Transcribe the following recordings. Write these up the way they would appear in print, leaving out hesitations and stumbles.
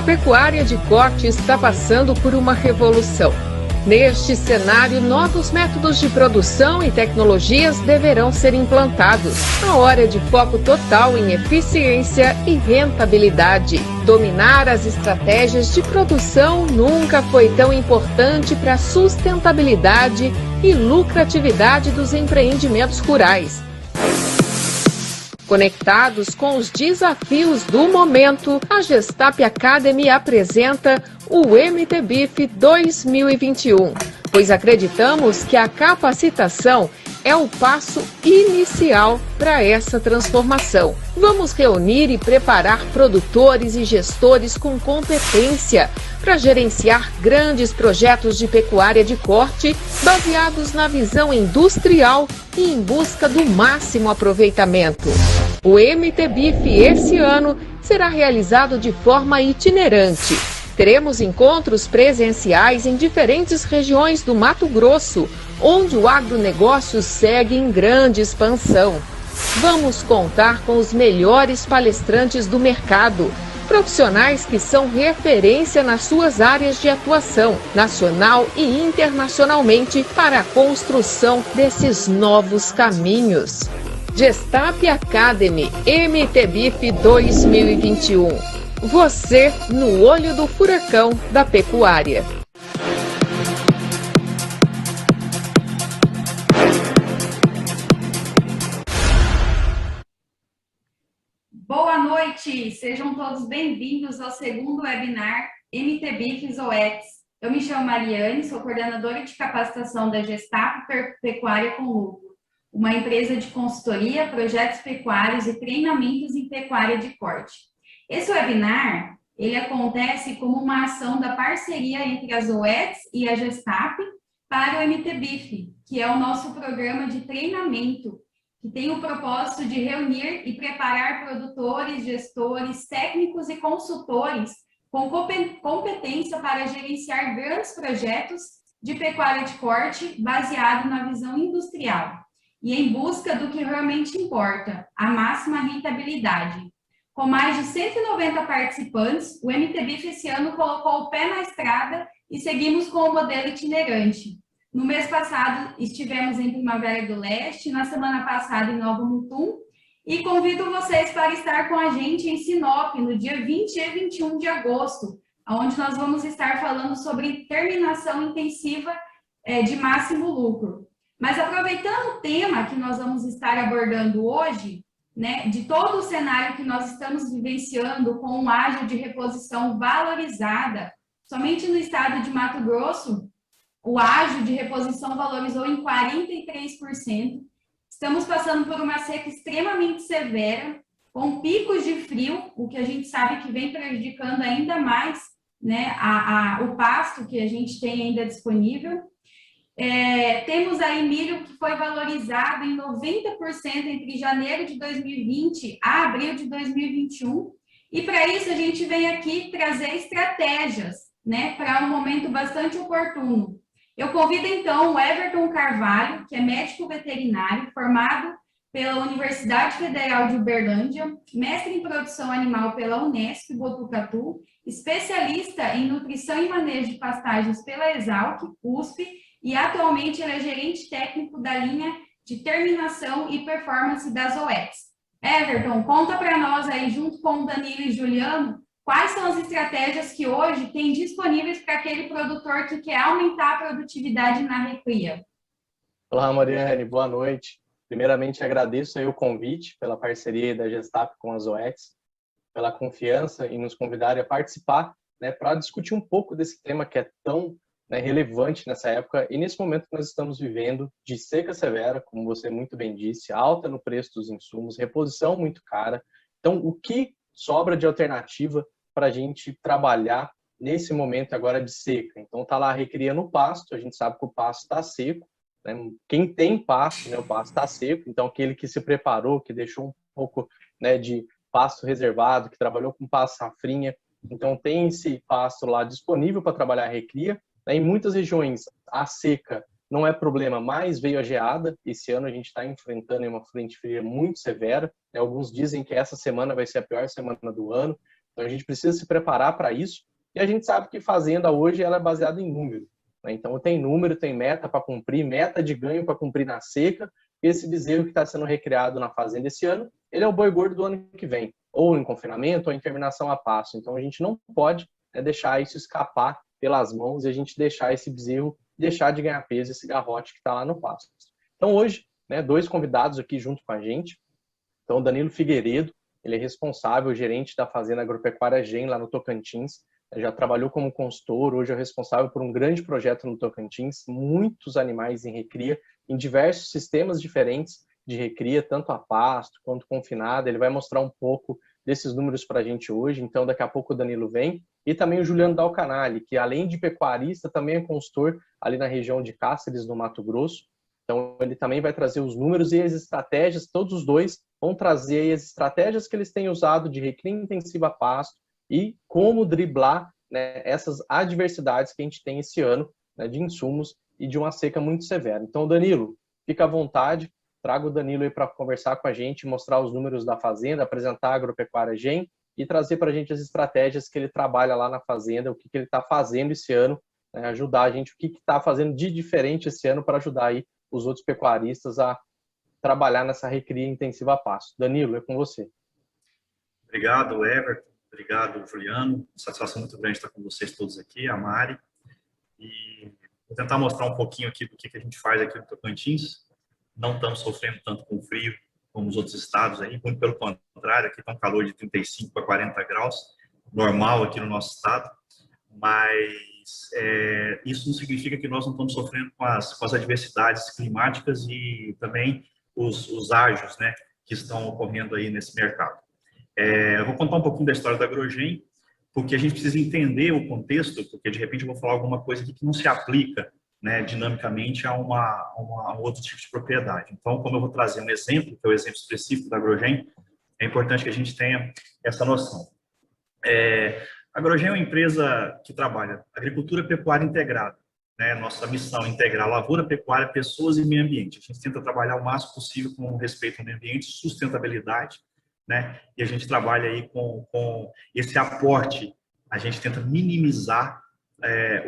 pecuária de corte está passando por uma revolução. Neste cenário, novos métodos de produção e tecnologias deverão ser implantados. A hora é de foco total em eficiência e rentabilidade. Dominar as estratégias de produção nunca foi tão importante para a sustentabilidade e lucratividade dos empreendimentos rurais. Conectados com os desafios do momento, a Gestap Academy apresenta o MTBIF 2021, pois acreditamos que a capacitação é o passo inicial para essa transformação. Vamos reunir e preparar produtores e gestores com competência para gerenciar grandes projetos de pecuária de corte baseados na visão industrial e em busca do máximo aproveitamento. O MTBIF esse ano será realizado de forma itinerante. Teremos encontros presenciais em diferentes regiões do Mato Grosso, onde o agronegócio segue em grande expansão. Vamos contar com os melhores palestrantes do mercado, profissionais que são referência nas suas áreas de atuação, nacional e internacionalmente, para a construção desses novos caminhos. Gestap Academy MTBIF 2021. Você no olho do furacão da pecuária. Boa noite, sejam todos bem-vindos ao segundo webinar MTBIF Zoetis. Eu me chamo Mariane, sou coordenadora de capacitação da Gestap Pecuária com Lucro, uma empresa de consultoria, projetos pecuários e treinamentos em pecuária de corte. Esse webinar, ele acontece como uma ação da parceria entre a Zoetis e a Gestap para o MTBIF, que é o nosso programa de treinamento, que tem o propósito de reunir e preparar produtores, gestores, técnicos e consultores com competência para gerenciar grandes projetos de pecuária de corte baseado na visão industrial e em busca do que realmente importa, a máxima rentabilidade. Com mais de 190 participantes, o MTBIF esse ano colocou o pé na estrada e seguimos com o modelo itinerante. No mês passado, estivemos em Primavera do Leste, na semana passada em Nova Mutum, e convido vocês para estar com a gente em Sinop, no dia 20 e 21 de agosto, onde nós vamos estar falando sobre terminação intensiva de máximo lucro. Mas aproveitando o tema que nós vamos estar abordando hoje, né, de todo o cenário que nós estamos vivenciando com um ágio de reposição valorizada, somente no estado de Mato Grosso, o ágio de reposição valorizou em 43%. Estamos passando por uma seca extremamente severa, com picos de frio, o que a gente sabe que vem prejudicando ainda mais, né, o pasto que a gente tem ainda disponível. Temos aí milho que foi valorizado em 90% entre janeiro de 2020 a abril de 2021. E para isso a gente vem aqui trazer estratégias, né, para um momento bastante oportuno. Eu convido, então, o Everton Carvalho, que é médico veterinário, formado pela Universidade Federal de Uberlândia, mestre em produção animal pela Unesp Botucatu, especialista em nutrição e manejo de pastagens pela Exalc, USP, e atualmente ele é gerente técnico da linha de terminação e performance da Zoetis. Everton, conta para nós aí, junto com o Danilo e Juliano, quais são as estratégias que hoje tem disponíveis para aquele produtor que quer aumentar a produtividade na recria? Olá, Mariane, boa noite. Primeiramente, agradeço aí o convite pela parceria da Gestap com a Zoetis, pela confiança em nos convidarem a participar, né, para discutir um pouco desse tema que é tão, né, relevante nessa época e nesse momento que nós estamos vivendo de seca severa, como você muito bem disse, alta no preço dos insumos, reposição muito cara. Então, o que sobra de alternativa para a gente trabalhar nesse momento agora de seca? Então, tá lá recriando o pasto, a gente sabe que o pasto está seco, né? Quem tem pasto, né, o pasto está seco, então aquele que se preparou, que deixou um pouco, né, de pasto reservado, que trabalhou com pasto safrinha, então tem esse pasto lá disponível para trabalhar a recria. Em muitas regiões, a seca não é problema, mas veio a geada. Esse ano a gente está enfrentando uma frente fria muito severa. Alguns dizem que essa semana vai ser a pior semana do ano, Então a gente precisa se preparar para isso, e a gente sabe que fazenda hoje ela é baseada em número, né? Então tem número, tem meta para cumprir, meta de ganho para cumprir na seca. Esse bezerro que está sendo recriado na fazenda esse ano, ele é o boi gordo do ano que vem, ou em confinamento, ou em terminação a pasto. Então a gente não pode, né, deixar isso escapar pelas mãos e a gente deixar esse bezerro deixar de ganhar peso, esse garrote que está lá no pasto. Então hoje, né, 2 convidados aqui junto com a gente. Então o Danilo Figueiredo, ele é responsável, gerente da Fazenda Agropecuária GEM lá no Tocantins. Já trabalhou como consultor, hoje é responsável por um grande projeto no Tocantins, muitos animais em recria, em diversos sistemas diferentes de recria, tanto a pasto quanto confinada. Ele vai mostrar um pouco desses números para a gente hoje, então daqui a pouco o Danilo vem. E também o Juliano Dalcanali, que além de pecuarista, também é consultor ali na região de Cáceres, no Mato Grosso. Então ele também vai trazer os números e as estratégias, todos os dois vão trazer as estratégias que eles têm usado de recria intensiva a pasto e como driblar, né, essas adversidades que a gente tem esse ano, né, de insumos e de uma seca muito severa. Então, Danilo, fica à vontade, traga o Danilo aí para conversar com a gente, mostrar os números da fazenda, apresentar a Agropecuária GEM e trazer para a gente as estratégias que ele trabalha lá na fazenda, o que ele está fazendo esse ano, né, ajudar a gente, o que está fazendo de diferente esse ano para ajudar aí os outros pecuaristas a trabalhar nessa recria intensiva a pasto. Danilo, é com você. Obrigado, Everton. Obrigado, Juliano. Satisfação muito grande estar com vocês todos aqui, a Mari. E vou tentar mostrar um pouquinho aqui do que a gente faz aqui no Tocantins. Não estamos sofrendo tanto com frio como os outros estados aí, muito pelo contrário, aqui está um calor de 35 a 40 graus, normal aqui no nosso estado, mas isso não significa que nós não estamos sofrendo com as adversidades climáticas e também os ágios, né, que estão ocorrendo aí nesse mercado. Eu vou contar um pouquinho da história da Agrogem, porque a gente precisa entender o contexto, porque de repente eu vou falar alguma coisa aqui que não se aplica, né, dinamicamente a um outro tipo de propriedade. Então, como eu vou trazer um exemplo, que é o exemplo específico da Agrogem, é importante que a gente tenha essa noção. A Agrogem é uma empresa que trabalha agricultura pecuária integrada, né? Nossa missão é integrar lavoura, pecuária, pessoas e meio ambiente. A gente tenta trabalhar o máximo possível com respeito ao meio ambiente, sustentabilidade, né? E a gente trabalha aí com esse aporte, a gente tenta minimizar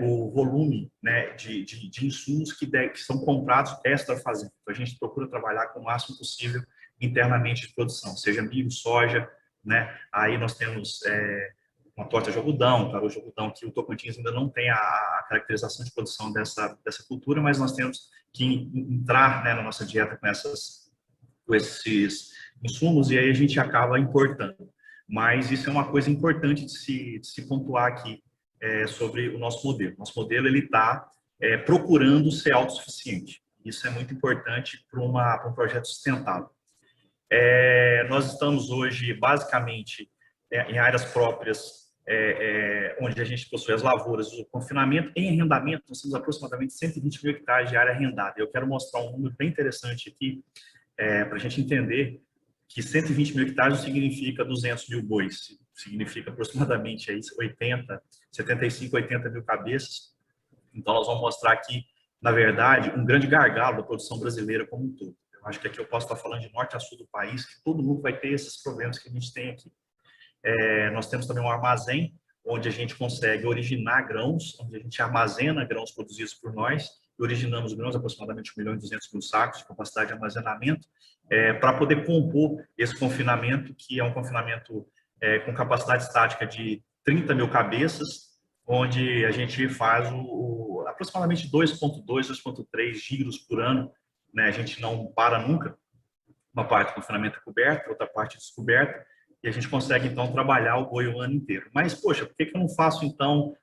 o volume, né, de insumos que são comprados extra fazenda. Então, a gente procura trabalhar com o máximo possível internamente de produção, seja milho, soja, né? Aí nós temos uma torta de algodão, caroço de algodão, que o Tocantins ainda não tem a caracterização de produção dessa cultura, mas nós temos que entrar, né, na nossa dieta com esses insumos e aí a gente acaba importando. Mas isso é uma coisa importante de se pontuar aqui sobre o nosso modelo. Nosso modelo ele está procurando ser autossuficiente. Isso é muito importante para um projeto sustentável. Nós estamos hoje basicamente em áreas próprias, onde a gente possui as lavouras, o confinamento. Em arrendamento, nós temos aproximadamente 120 mil hectares de área arrendada. Eu quero mostrar um número bem interessante aqui, para a gente entender que 120 mil hectares não significa 200 mil bois, significa aproximadamente 75, 80 mil cabeças. Então, nós vamos mostrar aqui, na verdade, um grande gargalo da produção brasileira como um todo. Eu acho que aqui eu posso estar falando de norte a sul do país, que todo mundo vai ter esses problemas que a gente tem aqui. Nós temos também um armazém, onde a gente consegue originar grãos, onde a gente armazena grãos produzidos por nós, e originamos grãos, aproximadamente 1.200.000 sacos de capacidade de armazenamento, para poder compor esse confinamento, que é um confinamento com capacidade estática de 30 mil cabeças, onde a gente faz aproximadamente 2,2, 2,3 giros por ano, né? A gente não para nunca, uma parte do confinamento é coberta, outra parte é descoberta, e a gente consegue, então, trabalhar o boi o ano inteiro. Mas, poxa, por que eu não faço, então,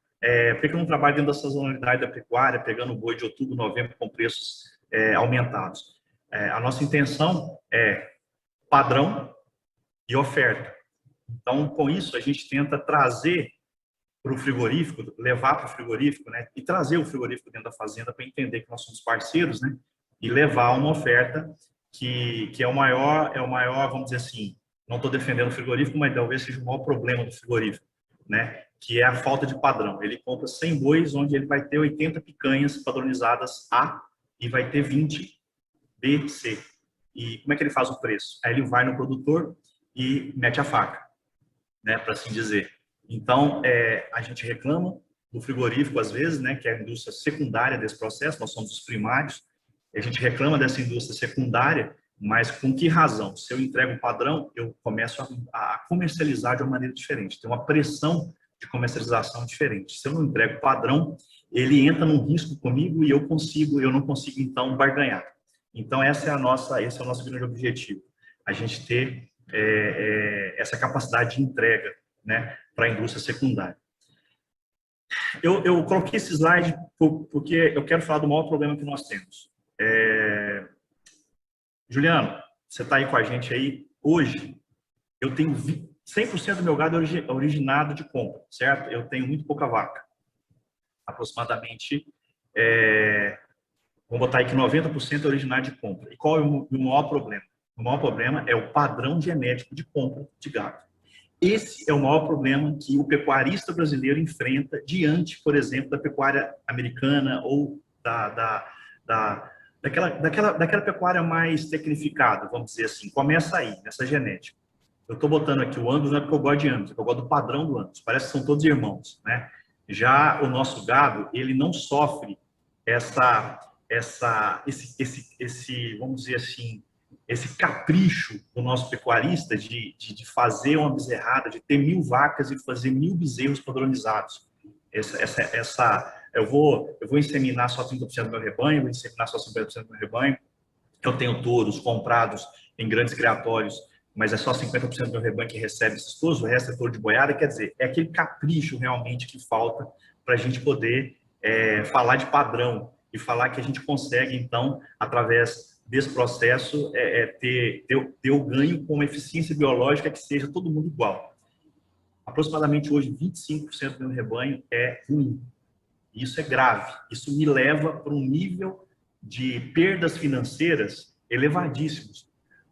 por que eu não trabalho dentro da sazonalidade da pecuária, pegando o boi de outubro, novembro, com preços aumentados? A nossa intenção é padrão e oferta. Então, com isso, a gente tenta trazer para o frigorífico, levar para o frigorífico, né, e trazer o frigorífico dentro da fazenda para entender que nós somos parceiros, né, e levar uma oferta que é o maior, vamos dizer assim, não estou defendendo o frigorífico, mas talvez seja o maior problema do frigorífico, né, que é a falta de padrão. Ele compra 100 bois, onde ele vai ter 80 picanhas padronizadas A e vai ter 20 B, C. E como é que ele faz o preço? Aí ele vai no produtor e mete a faca. né, para assim dizer. Então, a gente reclama do frigorífico, às vezes, né, que é a indústria secundária desse processo, nós somos os primários, a gente reclama dessa indústria secundária, mas com que razão? Se eu entrego um padrão, eu começo a comercializar de uma maneira diferente, tem uma pressão de comercialização diferente. Se eu não entrego padrão, ele entra num risco comigo e eu não consigo então barganhar. Então esse é o nosso grande objetivo, a gente ter essa capacidade de entrega, né, para a indústria secundária. Eu coloquei esse slide porque eu quero falar do maior problema que nós temos. Juliano, você está aí com a gente aí hoje. Eu tenho 100% do meu gado originado de compra, certo? Eu tenho muito pouca vaca. Aproximadamente, vamos botar aí que 90% é originado de compra. E qual é o maior problema? O maior problema é o padrão genético de compra de gado. Esse é o maior problema que o pecuarista brasileiro enfrenta diante, por exemplo, da pecuária americana ou daquela pecuária mais tecnificada, vamos dizer assim. Começa aí, nessa genética. Eu estou botando aqui o Angus, não é porque eu gosto de Angus, é porque eu gosto do padrão do Angus. Parece que são todos irmãos, né? Já o nosso gado, ele não sofre vamos dizer assim, esse capricho do nosso pecuarista de fazer uma bezerrada, de ter 1000 vacas e fazer 1000 bezerros padronizados. Eu vou inseminar só 30% do meu rebanho, vou inseminar só 50% do meu rebanho. Eu tenho touros comprados em grandes criatórios, mas é só 50% do meu rebanho que recebe esses touros, o resto é touro de boiada. Quer dizer, é aquele capricho realmente que falta para a gente poder falar de padrão e falar que a gente consegue, então, através desse processo, ter o ganho com uma eficiência biológica que seja todo mundo igual. Aproximadamente hoje, 25% do meu rebanho é ruim. Isso é grave. Isso me leva para um nível de perdas financeiras elevadíssimos,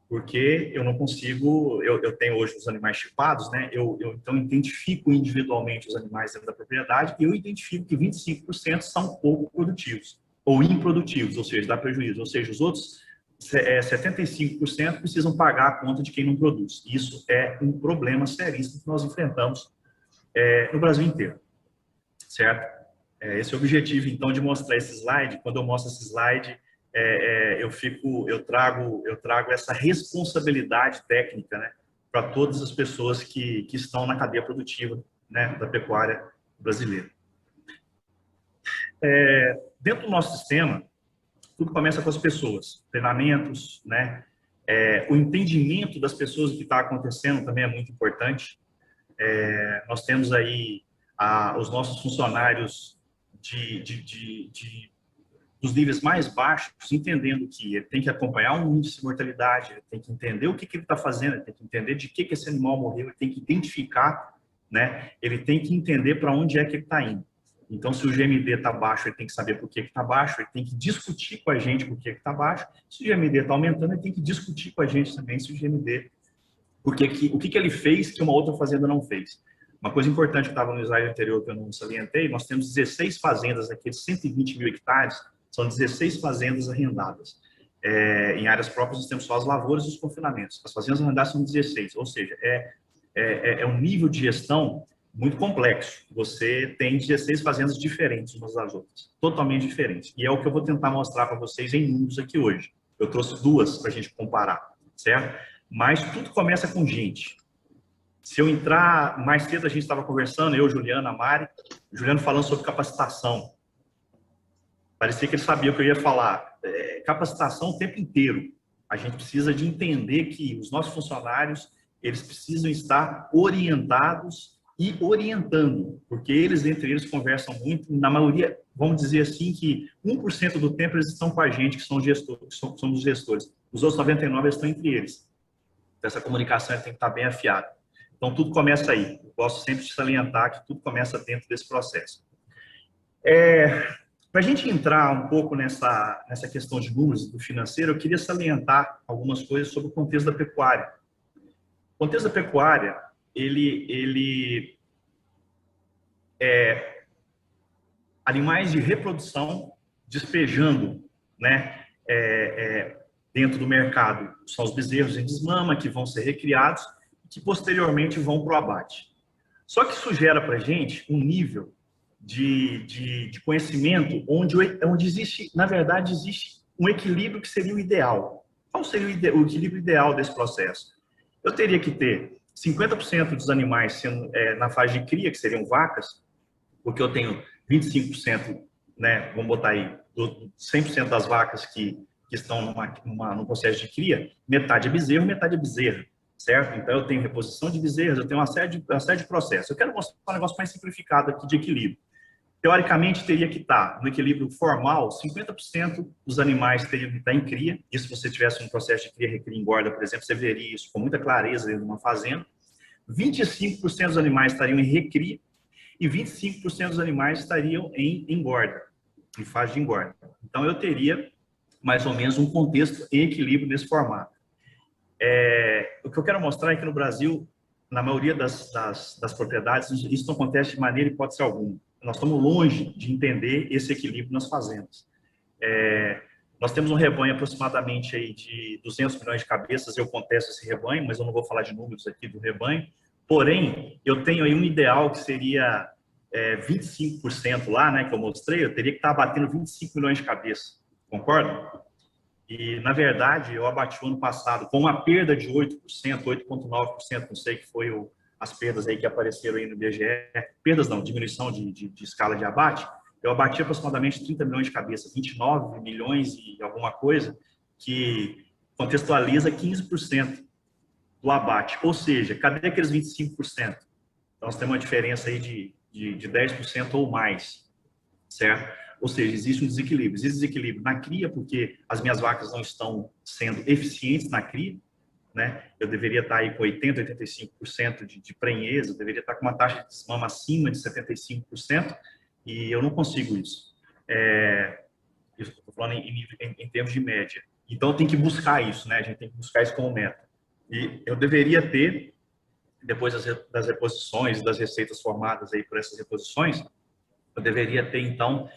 porque eu não consigo, eu tenho hoje os animais chipados, né? Então identifico individualmente os animais dentro da propriedade e eu identifico que 25% são pouco produtivos ou improdutivos, ou seja, dá prejuízo. Ou seja, os outros 75% precisam pagar a conta de quem não produz. Isso é um problema seríssimo que nós enfrentamos no Brasil inteiro, certo? Esse é o objetivo, então, de mostrar esse slide. Quando eu mostro esse slide, eu trago essa responsabilidade técnica, né, para todas as pessoas que estão na cadeia produtiva, né, da pecuária brasileira. Dentro do nosso sistema, tudo começa com as pessoas, treinamentos, né? O entendimento das pessoas do que está acontecendo também é muito importante. Nós temos aí os nossos funcionários dos níveis mais baixos, entendendo que ele tem que acompanhar um índice de mortalidade, ele tem que entender o que ele está fazendo, ele tem que entender de que esse animal morreu, ele tem que identificar, né? Ele tem que entender para onde é que ele está indo. Então, se o GMD está baixo, ele tem que saber por que está baixo, ele tem que discutir com a gente por que está baixo. Se o GMD está aumentando, ele tem que discutir com a gente também se o GMD, o que ele fez que uma outra fazenda não fez. Uma coisa importante que estava no slide anterior que eu não salientei, nós temos 16 fazendas aqui de 120 mil hectares, são 16 fazendas arrendadas. Em áreas próprias nós temos só as lavouras e os confinamentos. As fazendas arrendadas são 16, ou seja, é um nível de gestão muito complexo. Você tem 16 fazendas diferentes umas das outras, totalmente diferentes. E é o que eu vou tentar mostrar para vocês em números aqui hoje. Eu trouxe duas para a gente comparar, certo? Mas tudo começa com gente. Se eu entrar mais cedo, a gente estava conversando, eu, Juliano, a Mari, Juliano falando sobre capacitação. Parecia que ele sabia o que eu ia falar. Capacitação o tempo inteiro. A gente precisa de entender que os nossos funcionários, eles precisam estar orientados e orientando, porque eles, entre eles, conversam muito. Na maioria, vamos dizer assim, que 1% do tempo eles estão com a gente, que são gestores, somos os gestores. Os outros 99% estão entre eles. Então, essa comunicação tem que estar bem afiada. Então, tudo começa aí. Eu gosto sempre de salientar que tudo começa dentro desse processo. Para a gente entrar um pouco nessa questão de números do financeiro, eu queria salientar algumas coisas sobre o contexto da pecuária. O contexto da pecuária, ele é animais de reprodução despejando, né, dentro do mercado. São os bezerros em desmama que vão ser recriados. que posteriormente vão para o abate. Só que isso gera para a gente um nível de conhecimento onde existe, na verdade, existe um equilíbrio que seria o ideal. Qual seria o equilíbrio ideal desse processo? Eu teria que ter 50% dos animais sendo, na fase de cria, que seriam vacas, porque eu tenho 25%, né, vamos botar aí, 100% das vacas que estão num processo de cria, metade é bezerro, metade é bezerra, certo? Então, eu tenho reposição de bezerras, eu tenho uma série de processos. Eu quero mostrar um negócio mais simplificado aqui de equilíbrio. Teoricamente, teria que estar no equilíbrio formal, 50% dos animais teriam que estar em cria. E se você tivesse um processo de cria, recria, engorda, por exemplo, você veria isso com muita clareza dentro de uma fazenda. 25% dos animais estariam em recria e 25% dos animais estariam em engorda, em fase de engorda. Então, eu teria mais ou menos um contexto em equilíbrio nesse formato. O que eu quero mostrar é que no Brasil, na maioria das propriedades, isso não acontece de maneira hipótese alguma. Nós estamos longe de entender esse equilíbrio nas fazendas. Nós temos um rebanho aproximadamente aí de 200 milhões de cabeças, eu contesto esse rebanho, mas eu não vou falar de números aqui do rebanho. Porém, eu tenho aí um ideal que seria 25% lá, né, que eu mostrei, eu teria que estar abatendo 25 milhões de cabeças, concorda? E, na verdade, eu abati o ano passado com uma perda de 8%, 8,9%, não sei que foi as perdas aí que apareceram aí no IBGE, perdas não, diminuição de escala de abate, eu abati aproximadamente 30 milhões de cabeças, 29 milhões e alguma coisa, que contextualiza 15% do abate. Ou seja, cadê aqueles 25%? Então, nós temos uma diferença aí de 10% ou mais, certo? Ou seja, existe um desequilíbrio. Existe desequilíbrio na cria, porque as minhas vacas não estão sendo eficientes na cria, né? Eu deveria estar aí com 80%, 85% de prenhez, eu deveria estar com uma taxa de desmama acima de 75%, e eu não consigo isso. Estou falando em termos de média. Então, tem que buscar isso, né? A gente tem que buscar isso como meta. E eu deveria ter, depois das reposições, das receitas formadas aí por essas reposições, eu deveria ter, então,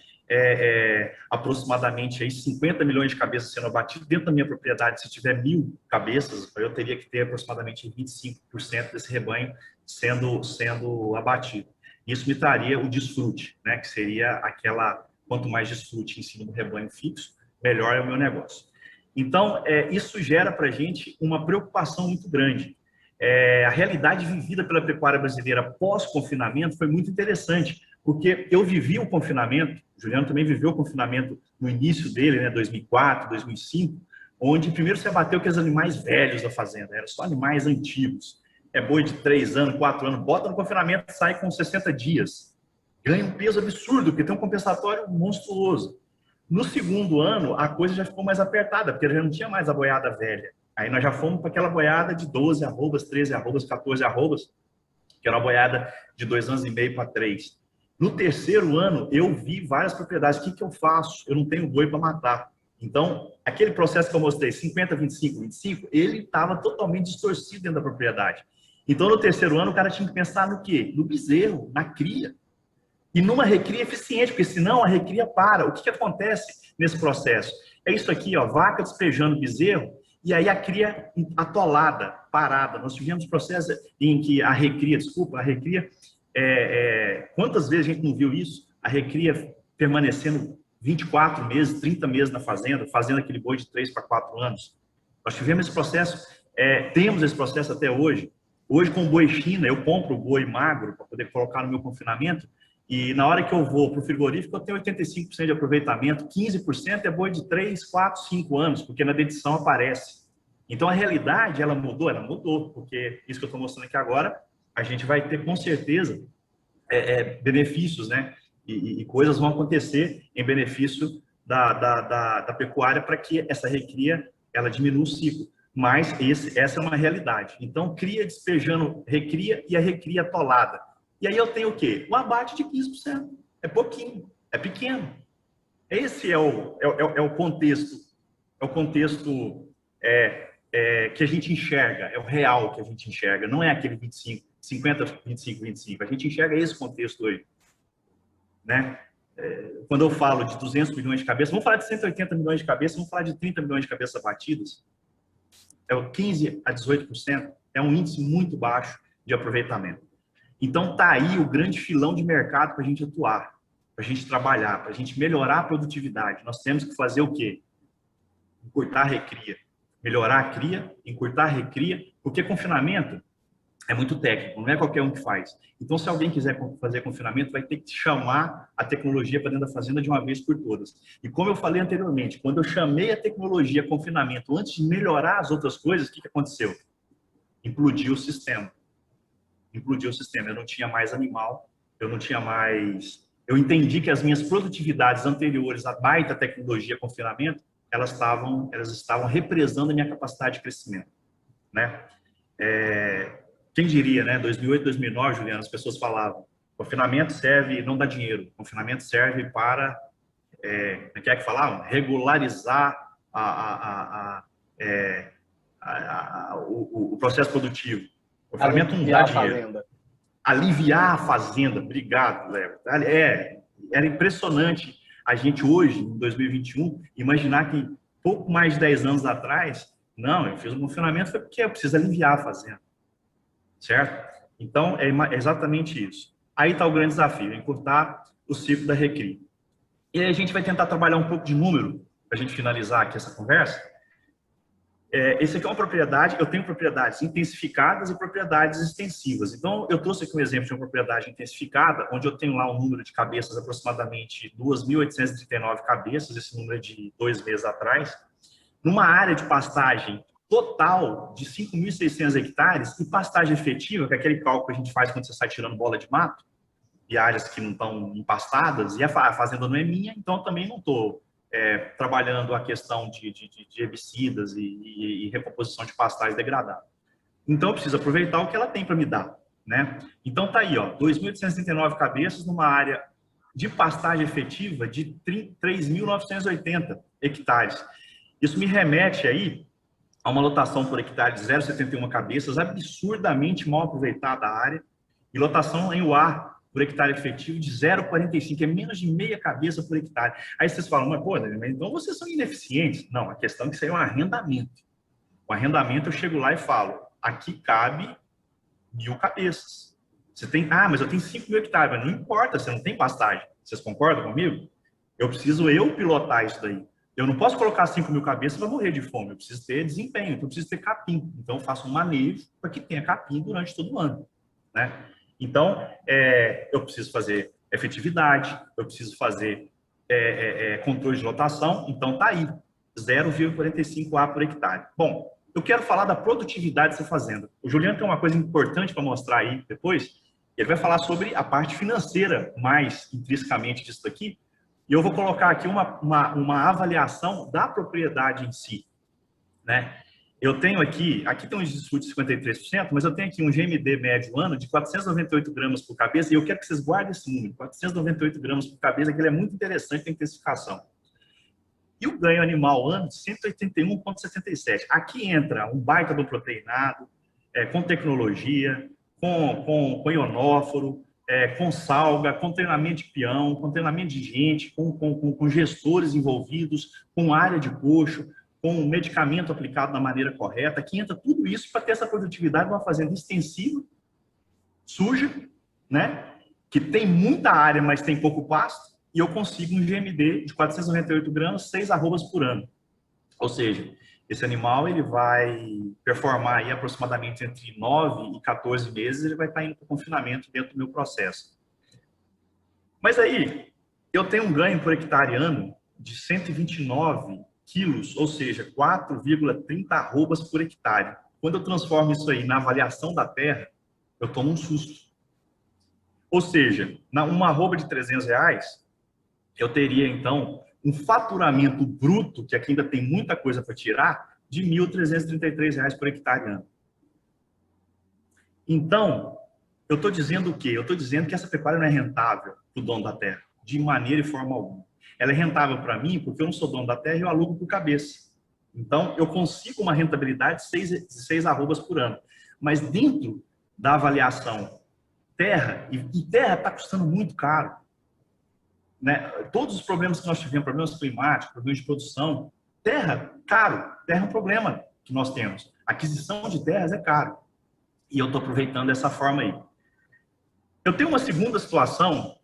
aproximadamente aí 50 milhões de cabeças sendo abatidas dentro da minha propriedade. Se tiver 1.000 cabeças, eu teria que ter aproximadamente 25% desse rebanho sendo abatido. Isso me traria o desfrute, né? Que seria quanto mais desfrute em cima do rebanho fixo, melhor é o meu negócio. Então, isso gera para a gente uma preocupação muito grande. A realidade vivida pela pecuária brasileira pós-confinamento foi muito interessante, porque eu vivi o confinamento, o Juliano também viveu o confinamento no início dele, né, 2004, 2005, onde primeiro se abateu aqueles animais velhos da fazenda, eram só animais antigos. Boi de 3 anos, 4 anos, bota no confinamento e sai com 60 dias. Ganha um peso absurdo, porque tem um compensatório monstruoso. No segundo ano, a coisa já ficou mais apertada, porque já não tinha mais a boiada velha. Aí nós já fomos para aquela boiada de 12 arrobas, 13 arrobas, 14 arrobas, que era uma boiada de 2 anos e meio para 3. No terceiro ano, eu vi várias propriedades. O que eu faço? Eu não tenho boi para matar. Então, aquele processo que eu mostrei, 50, 25, 25, ele estava totalmente distorcido dentro da propriedade. Então, no terceiro ano, o cara tinha que pensar no quê? No bezerro, na cria. E numa recria eficiente, porque senão a recria para. O que acontece nesse processo? É isso aqui, ó, vaca despejando bezerro, e aí a cria atolada, parada. Nós tivemos processos em que a recria, quantas vezes a gente não viu isso? A recria permanecendo 24 meses, 30 meses na fazenda, fazendo aquele boi de 3 para 4 anos. Nós tivemos esse processo, temos esse processo até hoje. Hoje, com o boi China, eu compro o boi magro para poder colocar no meu confinamento, e na hora que eu vou para o frigorífico, eu tenho 85% de aproveitamento, 15% é boi de 3, 4, 5 anos, porque na dedição aparece. Então, a realidade, ela mudou, porque isso que eu estou mostrando aqui agora, a gente vai ter, com certeza, benefícios, né? E coisas vão acontecer em benefício da pecuária para que essa recria, ela diminua o ciclo. Mas essa é uma realidade. Então, cria despejando recria e a recria atolada. E aí eu tenho o quê? Um abate de 15%. É pouquinho, é pequeno. Esse é o contexto. É o contexto que a gente enxerga, é o real que a gente enxerga. Não é aquele 25, 50, 25, 25. A gente enxerga esse contexto hoje. Né? Quando eu falo de 200 milhões de cabeças, vamos falar de 180 milhões de cabeças, vamos falar de 30 milhões de cabeças abatidas. É o 15 a 18%. É um índice muito baixo de aproveitamento. Então, está aí o grande filão de mercado para a gente atuar, para a gente trabalhar, para a gente melhorar a produtividade. Nós temos que fazer o quê? Encurtar a recria. Melhorar a cria, encurtar a recria, porque confinamento é muito técnico, não é qualquer um que faz. Então, se alguém quiser fazer confinamento, vai ter que chamar a tecnologia para dentro da fazenda de uma vez por todas. E como eu falei anteriormente, quando eu chamei a tecnologia confinamento antes de melhorar as outras coisas, o que aconteceu? Implodiu o sistema. Implodiu o sistema. Eu não tinha mais animal, eu não tinha mais... Eu entendi que as minhas produtividades anteriores à baita tecnologia confinamento, elas estavam represando a minha capacidade de crescimento, né? Quem diria, né? 2008, 2009, Juliana, as pessoas falavam, confinamento serve, não dá dinheiro, confinamento serve para, como é que falavam? Regularizar o processo produtivo. O confinamento não dá dinheiro. Aliviar a fazenda. Obrigado, Léo. Era impressionante a gente hoje, em 2021, imaginar que pouco mais de 10 anos atrás, não, eu fiz um confinamento foi porque eu preciso aliviar a fazenda. Certo? Então, é exatamente isso. Aí está o grande desafio, encurtar o ciclo da recria. E aí a gente vai tentar trabalhar um pouco de número, para a gente finalizar aqui essa conversa. Esse aqui é uma propriedade, eu tenho propriedades intensificadas e propriedades extensivas. Então, eu trouxe aqui um exemplo de uma propriedade intensificada, onde eu tenho lá um número de cabeças, aproximadamente 2.839 cabeças, esse número é de 2 meses atrás, numa área de pastagem total de 5.600 hectares e pastagem efetiva, que é aquele cálculo que a gente faz quando você sai tirando bola de mato, e áreas que não estão empastadas, e a fazenda não é minha, então eu também não estou trabalhando a questão de herbicidas e recomposição de pastagem degradada. Então eu preciso aproveitar o que ela tem para me dar, né? Então tá aí, ó, 2.839 cabeças numa área de pastagem efetiva de 3.980 hectares. Isso me remete aí a uma lotação por hectare de 0,71 cabeças, absurdamente mal aproveitada a área, e lotação em UA por hectare efetivo de 0,45, é menos de meia cabeça por hectare. Aí vocês falam, mas pô, então vocês são ineficientes. Não, a questão é que isso aí é um arrendamento. O arrendamento eu chego lá e falo, aqui cabe 1.000 cabeças. Você tem, mas eu tenho 5.000 hectares, mas não importa, você não tem pastagem. Vocês concordam comigo? Eu preciso pilotar isso daí. Eu não posso colocar 5.000 cabeças para morrer de fome. Eu preciso ter desempenho, então eu preciso ter capim. Então eu faço um manejo para que tenha capim durante todo o ano, né? Então, eu preciso fazer efetividade, eu preciso fazer controle de lotação. Então tá aí, 0,45 A por hectare. Bom, eu quero falar da produtividade dessa fazenda. O Juliano tem uma coisa importante para mostrar aí depois. Ele vai falar sobre a parte financeira mais intrinsecamente disso daqui. E eu vou colocar aqui uma avaliação da propriedade em si, né? Eu tenho aqui tem um desfrute de 53%, mas eu tenho aqui um GMD médio ano de 498 gramas por cabeça, e eu quero que vocês guardem esse número, 498 gramas por cabeça, que ele é muito interessante, tem intensificação. E o ganho animal ano de 181,77. Aqui entra um baita do proteinado, com tecnologia, com ionóforo, com salga, com treinamento de peão, com treinamento de gente, com gestores envolvidos, com área de coxo, com medicamento aplicado da maneira correta. Aqui entra tudo isso para ter essa produtividade de uma fazenda extensiva, suja, né? Que tem muita área, mas tem pouco pasto, e eu consigo um GMD de 498 gramas, 6 arrobas por ano. Ou seja, esse animal ele vai performar aí aproximadamente entre 9 e 14 meses, ele vai estar indo para o confinamento dentro do meu processo. Mas aí, eu tenho um ganho por hectare ano de 129 quilos, ou seja, 4,30 arrobas por hectare. Quando eu transformo isso aí na avaliação da terra, eu tomo um susto. Ou seja, uma arroba de R$300, eu teria, então, um faturamento bruto, que aqui ainda tem muita coisa para tirar, de R$ 1.333 por hectare ano. Então, eu estou dizendo o quê? Eu estou dizendo que essa pecuária não é rentável para o dono da terra, de maneira e forma alguma. Ela é rentável para mim porque eu não sou dono da terra e eu alugo por cabeça. Então, eu consigo uma rentabilidade de 6 arrobas por ano. Mas dentro da avaliação terra, e terra está custando muito caro, né? Todos os problemas que nós tivemos, problemas climáticos, problemas de produção, terra, caro. Terra é um problema que nós temos. Aquisição de terras é caro. e eu estou aproveitando dessa forma aí. Eu tenho uma segunda situação,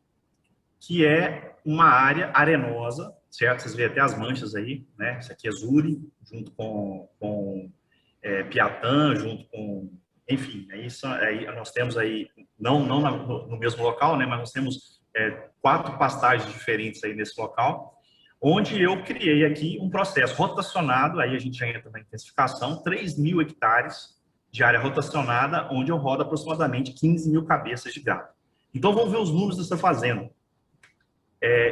que é uma área arenosa, certo? Vocês veem até as manchas aí, né? Isso aqui é Zuri, junto com Piatã, junto com... Enfim, aí nós temos aí, não no mesmo local, né? Mas nós temos 4 pastagens diferentes aí nesse local, onde eu criei aqui um processo rotacionado, aí a gente já entra na intensificação, 3.000 hectares de área rotacionada, onde eu rodo aproximadamente 15.000 cabeças de gado. Então, vamos ver os números dessa fazenda.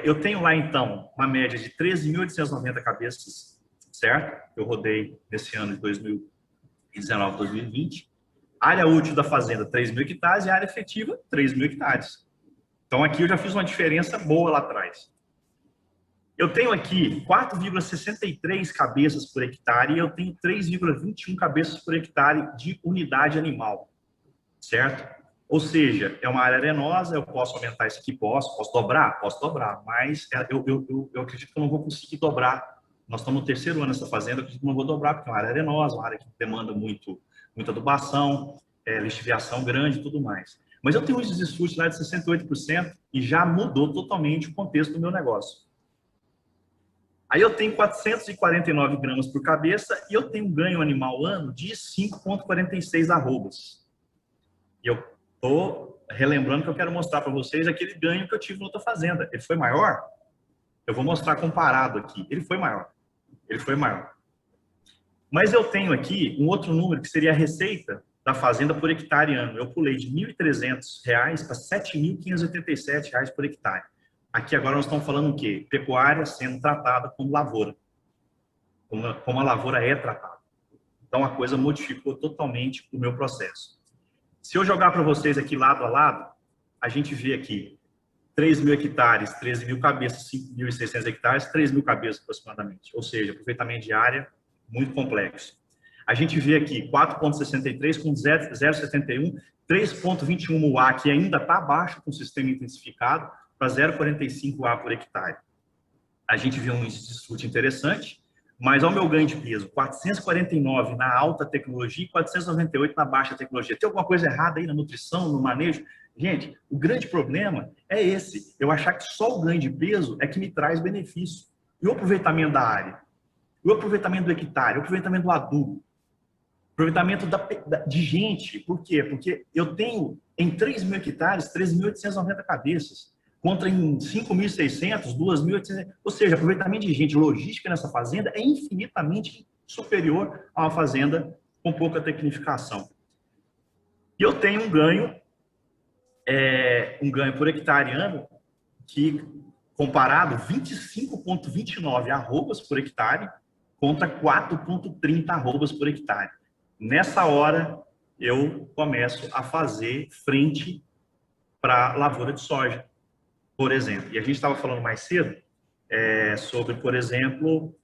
Eu tenho lá, então, uma média de 13.890 cabeças, certo? Eu rodei nesse ano de 2019, 2020. Área útil da fazenda, 3.000 hectares, e área efetiva, 3.000 hectares. Então, aqui eu já fiz uma diferença boa lá atrás. Eu tenho aqui 4,63 cabeças por hectare e eu tenho 3,21 cabeças por hectare de unidade animal, certo? Ou seja, é uma área arenosa, eu posso aumentar isso aqui, posso dobrar? Posso dobrar, mas eu acredito que eu não vou conseguir dobrar. Nós estamos no 3º ano nessa fazenda, eu acredito que não vou dobrar, porque é uma área arenosa, uma área que demanda muita adubação, lixiviação grande e tudo mais. Mas eu tenho um desfrute lá de 68% e já mudou totalmente o contexto do meu negócio. Aí eu tenho 449 gramas por cabeça e eu tenho um ganho animal ano de 5,46 arrobas. E eu estou relembrando que eu quero mostrar para vocês aquele ganho que eu tive na outra fazenda. Ele foi maior? Eu vou mostrar comparado aqui. Ele foi maior. Ele foi maior. Mas eu tenho aqui um outro número que seria a receita da fazenda por hectare ano. Eu pulei de R$ 1.300 para R$ 7.587 por hectare. Aqui agora nós estamos falando o quê? Pecuária sendo tratada como lavoura. Como a lavoura é tratada. Então a coisa modificou totalmente o meu processo. Se eu jogar para vocês aqui lado a lado, a gente vê aqui 3.000 hectares, 13.000 cabeças, 5.600 hectares, 3.000 cabeças aproximadamente. Ou seja, aproveitamento de área muito complexo. A gente vê aqui 4,63 com 0,71, 3,21 A, que ainda está abaixo com o sistema intensificado, para 0,45 A por hectare. A gente vê um índice de desfrute interessante, mas ao meu ganho de peso, 449 na alta tecnologia e 498 na baixa tecnologia. Tem alguma coisa errada aí na nutrição, no manejo? Gente, o grande problema é esse, eu achar que só o ganho de peso é que me traz benefício. E o aproveitamento da área? O aproveitamento do hectare? O aproveitamento do adubo? Aproveitamento de gente? Por quê? Porque eu tenho em 3.000 hectares, 13.890 cabeças. Contra em 5.600, 2.800, ou seja, aproveitamento de gente, logística nessa fazenda é infinitamente superior a uma fazenda com pouca tecnificação. E eu tenho um ganho por hectare ano que, comparado, 25,29 arrobas por hectare contra 4,30 arrobas por hectare. Nessa hora, eu começo a fazer frente para a lavoura de soja, por exemplo. E a gente estava falando mais cedo sobre, por exemplo,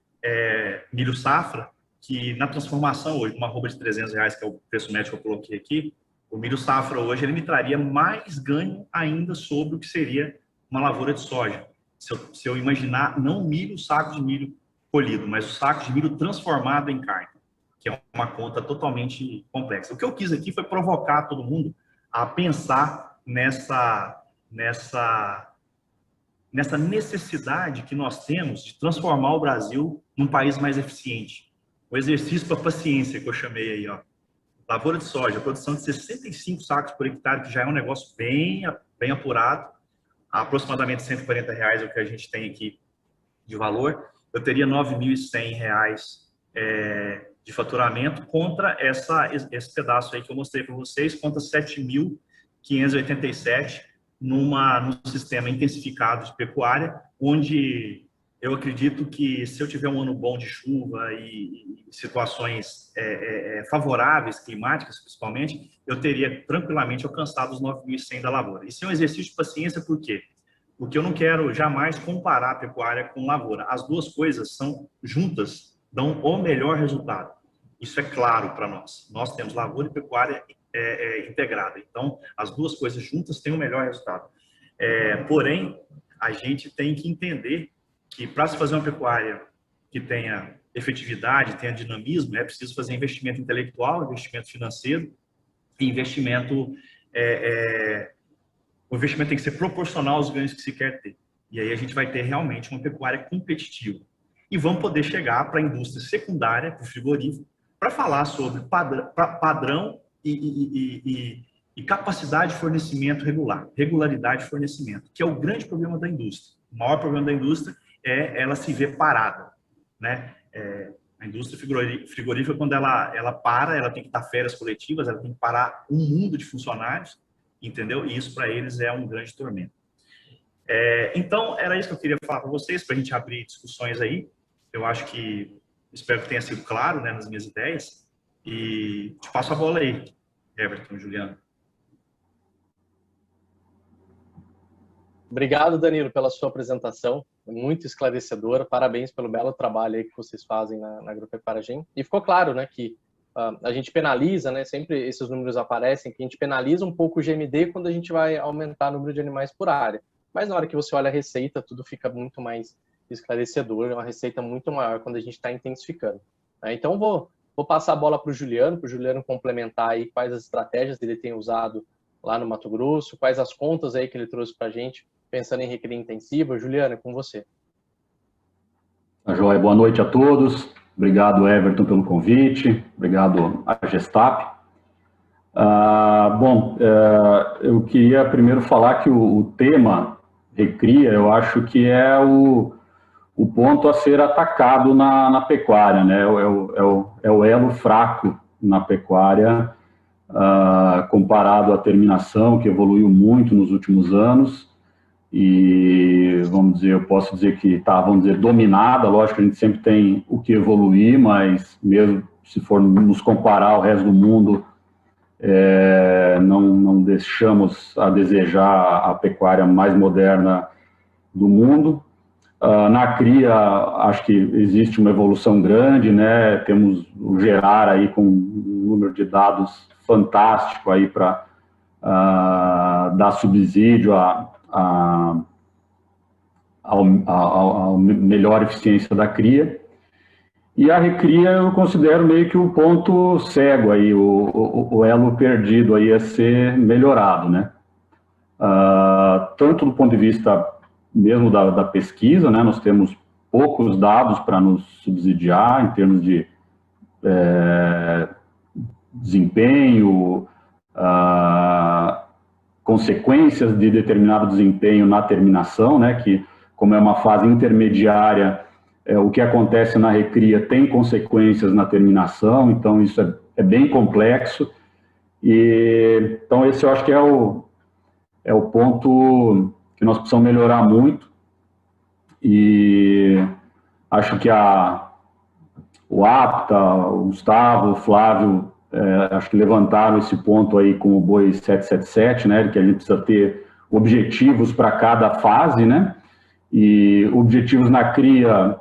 milho safra, que na transformação hoje, uma arroba de R$300, que é o preço médio que eu coloquei aqui, o milho safra hoje ele me traria mais ganho ainda sobre o que seria uma lavoura de soja. Se eu imaginar, não o saco de milho colhido, mas o saco de milho transformado em carne, que é uma conta totalmente complexa. O que eu quis aqui foi provocar todo mundo a pensar nessa necessidade que nós temos de transformar o Brasil num país mais eficiente. O exercício para paciência que eu chamei aí, ó. Lavoura de soja, produção de 65 sacos por hectare, que já é um negócio bem apurado, aproximadamente R$140 é o que a gente tem aqui de valor. Eu teria R$9.100 de faturamento contra esse pedaço aí que eu mostrei para vocês, contra 7.587 num sistema intensificado de pecuária, onde eu acredito que se eu tiver um ano bom de chuva e situações favoráveis, climáticas principalmente, eu teria tranquilamente alcançado os 9.100 da lavoura. Isso é um exercício de paciência, por quê? Porque eu não quero jamais comparar a pecuária com lavoura. As duas coisas são juntas, dão o melhor resultado. Isso é claro para nós. Nós temos lavoura e pecuária integrada. Então, as duas coisas juntas têm o melhor resultado. Porém, a gente tem que entender que para se fazer uma pecuária que tenha efetividade, tenha dinamismo, é preciso fazer investimento intelectual, investimento financeiro, E o investimento tem que ser proporcional aos ganhos que se quer ter. E aí a gente vai ter realmente uma pecuária competitiva. E vamos poder chegar para a indústria secundária, para o frigorífico, para falar sobre padrão e capacidade de fornecimento regular, regularidade de fornecimento, que é o grande problema da indústria. O maior problema da indústria é ela se ver parada, né? A indústria frigorífica, quando ela para, ela tem que dar férias coletivas, ela tem que parar um mundo de funcionários, entendeu? E isso para eles é um grande tormento. Então, era isso que eu queria falar para vocês, para a gente abrir discussões aí. Eu acho que, espero que tenha sido claro, né, nas minhas ideias. E te passo a bola aí, Everton, Juliano. Obrigado, Danilo, pela sua apresentação, muito esclarecedora. Parabéns pelo belo trabalho aí que vocês fazem na Agropecuária Gen. E ficou claro, né, que a gente penaliza, né, sempre esses números aparecem, que a gente penaliza um pouco o GMD quando a gente vai aumentar o número de animais por área. Mas na hora que você olha a receita, tudo fica muito mais esclarecedor, é uma receita muito maior quando a gente está intensificando. Então, vou passar a bola para o Juliano complementar aí quais as estratégias ele tem usado lá no Mato Grosso, quais as contas aí que ele trouxe para a gente, pensando em recria intensiva. Juliano, é com você. Tá joia, boa noite a todos. Obrigado, Everton, pelo convite. Obrigado à Gestap. Eu queria primeiro falar que o tema recria, eu acho que é o ponto a ser atacado na pecuária, né? É o elo fraco na pecuária, comparado à terminação, que evoluiu muito nos últimos anos. E, vamos dizer, eu posso dizer que está, vamos dizer, dominada. Lógico que a gente sempre tem o que evoluir, mas mesmo se for nos comparar ao resto do mundo, não deixamos a desejar a pecuária mais moderna do mundo. Na cria, acho que existe uma evolução grande, né? Temos o Gerar aí com um número de dados fantástico aí para dar subsídio a melhor eficiência da cria. E a recria eu considero meio que o ponto cego aí, o elo perdido aí a ser melhorado, né? Tanto do ponto de vista mesmo da pesquisa, né? Nós temos poucos dados para nos subsidiar em termos de desempenho, consequências de determinado desempenho na terminação, né? Que como é uma fase intermediária, o que acontece na recria tem consequências na terminação, então isso é bem complexo. E então esse eu acho que é o ponto que nós precisamos melhorar muito. E acho que o APTA, o Gustavo, o Flávio, acho que levantaram esse ponto aí com o Boi 777, né, que a gente precisa ter objetivos para cada fase, né, e objetivos na cria,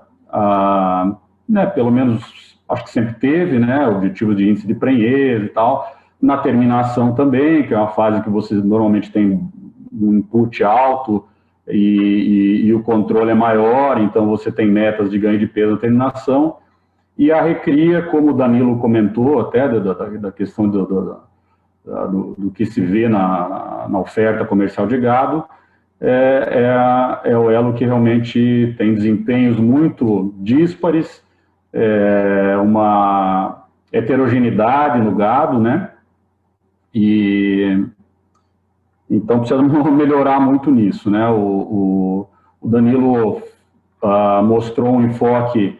né, pelo menos acho que sempre teve, né, objetivos de índice de prenhez e tal, na terminação também, que é uma fase que você normalmente tem um input alto e o controle é maior, então você tem metas de ganho de peso na terminação. E a recria, como o Danilo comentou até, da questão do que se vê na oferta comercial de gado, é o elo que realmente tem desempenhos muito díspares, uma heterogeneidade no gado, né? E então precisamos melhorar muito nisso, né? O Danilo mostrou um enfoque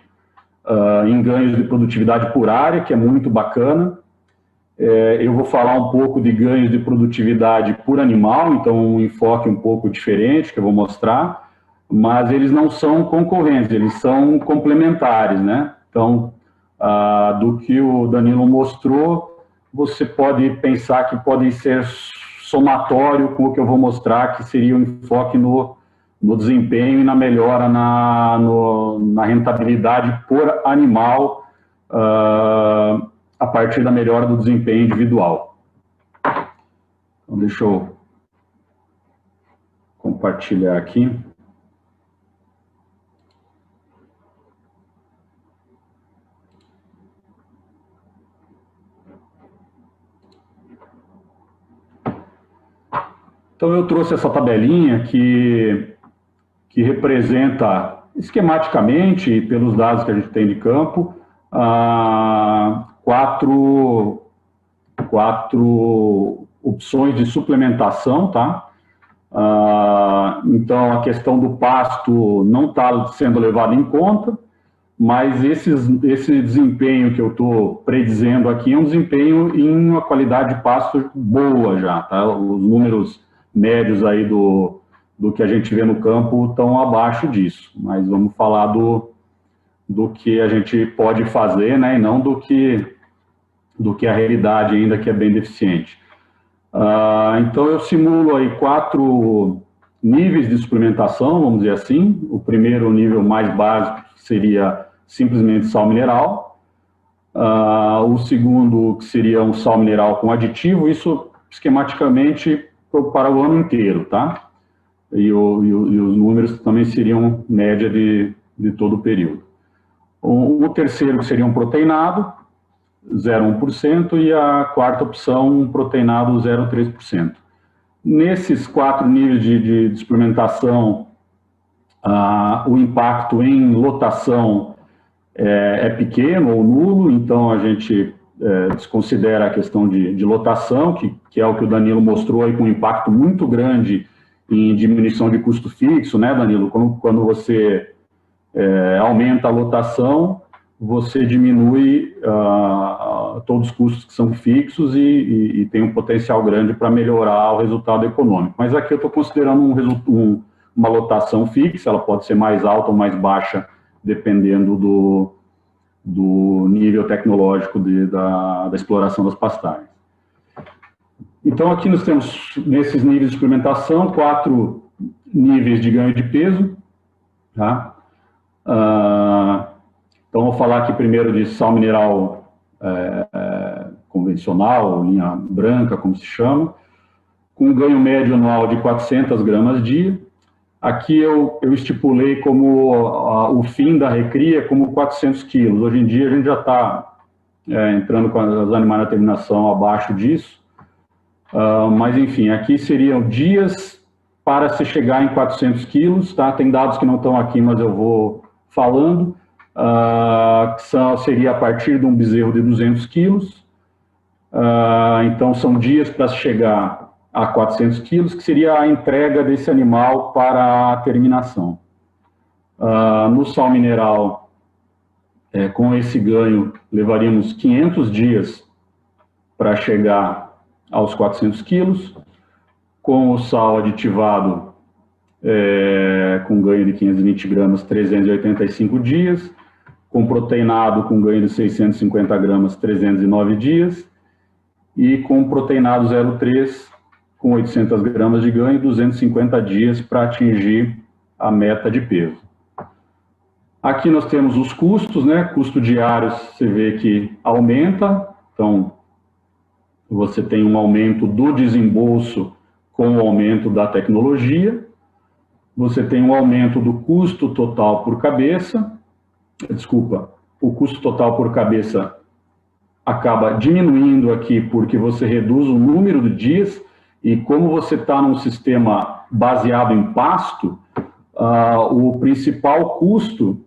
em ganhos de produtividade por área, que é muito bacana. Eu vou falar um pouco de ganhos de produtividade por animal, então um enfoque um pouco diferente que eu vou mostrar, mas eles não são concorrentes, eles são complementares, né? Então, do que o Danilo mostrou, você pode pensar que podem ser somatório com o que eu vou mostrar, que seria o enfoque no desempenho e na melhora na rentabilidade por animal, a partir da melhora do desempenho individual. Então, deixa eu compartilhar aqui. Então, eu trouxe essa tabelinha que representa, esquematicamente, pelos dados que a gente tem de campo, quatro opções de suplementação, tá? Então, a questão do pasto não está sendo levada em conta, mas esse desempenho que eu estou predizendo aqui é um desempenho em uma qualidade de pasto boa já, tá? Os números médios aí do que a gente vê no campo estão abaixo disso, mas vamos falar do que a gente pode fazer, né, e não do que a realidade ainda, que é bem deficiente. Então, eu simulo aí 4 níveis de suplementação, vamos dizer assim. O primeiro nível mais básico seria simplesmente sal mineral. O segundo, que seria um sal mineral com aditivo, isso esquematicamente para o ano inteiro, tá? E os números também seriam média de todo o período. O terceiro, que seria um proteinado, 0,1%, e a quarta opção, um proteinado 0,3%. Nesses 4 níveis de suplementação, o impacto em lotação é pequeno ou nulo, então a gente desconsidera a questão de lotação, que é o que o Danilo mostrou aí, com um impacto muito grande em diminuição de custo fixo, né, Danilo? Quando você aumenta a lotação, você diminui todos os custos que são fixos e tem um potencial grande para melhorar o resultado econômico. Mas aqui eu estou considerando uma lotação fixa, ela pode ser mais alta ou mais baixa, dependendo do nível tecnológico da exploração das pastagens. Então, aqui nós temos, nesses níveis de suplementação, 4 níveis de ganho de peso, tá? Então, vou falar aqui primeiro de sal mineral convencional, linha branca, como se chama, com um ganho médio anual de 400 gramas dia. Aqui eu estipulei como o fim da recria como 400 quilos. Hoje em dia a gente já está entrando com os animais na terminação abaixo disso. Mas, enfim, aqui seriam dias para se chegar em 400 quilos, tá? Tem dados que não estão aqui, mas eu vou falando. Seria a partir de um bezerro de 200 quilos. Então, são dias para se chegar a 400 quilos, que seria a entrega desse animal para a terminação. No sal mineral, com esse ganho, levaríamos 500 dias para chegar aos 400 quilos. Com o sal aditivado, com ganho de 520 gramas, 385 dias. Com proteinado, com ganho de 650 gramas, 309 dias. E com proteinado 0,3, com 800 gramas de ganho, 250 dias para atingir a meta de peso. Aqui nós temos os custos, né? Custo diário, você vê que aumenta. Então, você tem um aumento do desembolso com o aumento da tecnologia. Você tem um aumento do custo total por cabeça. Desculpa, o custo total por cabeça acaba diminuindo aqui porque você reduz o número de dias, e como você está num sistema baseado em pasto, o principal custo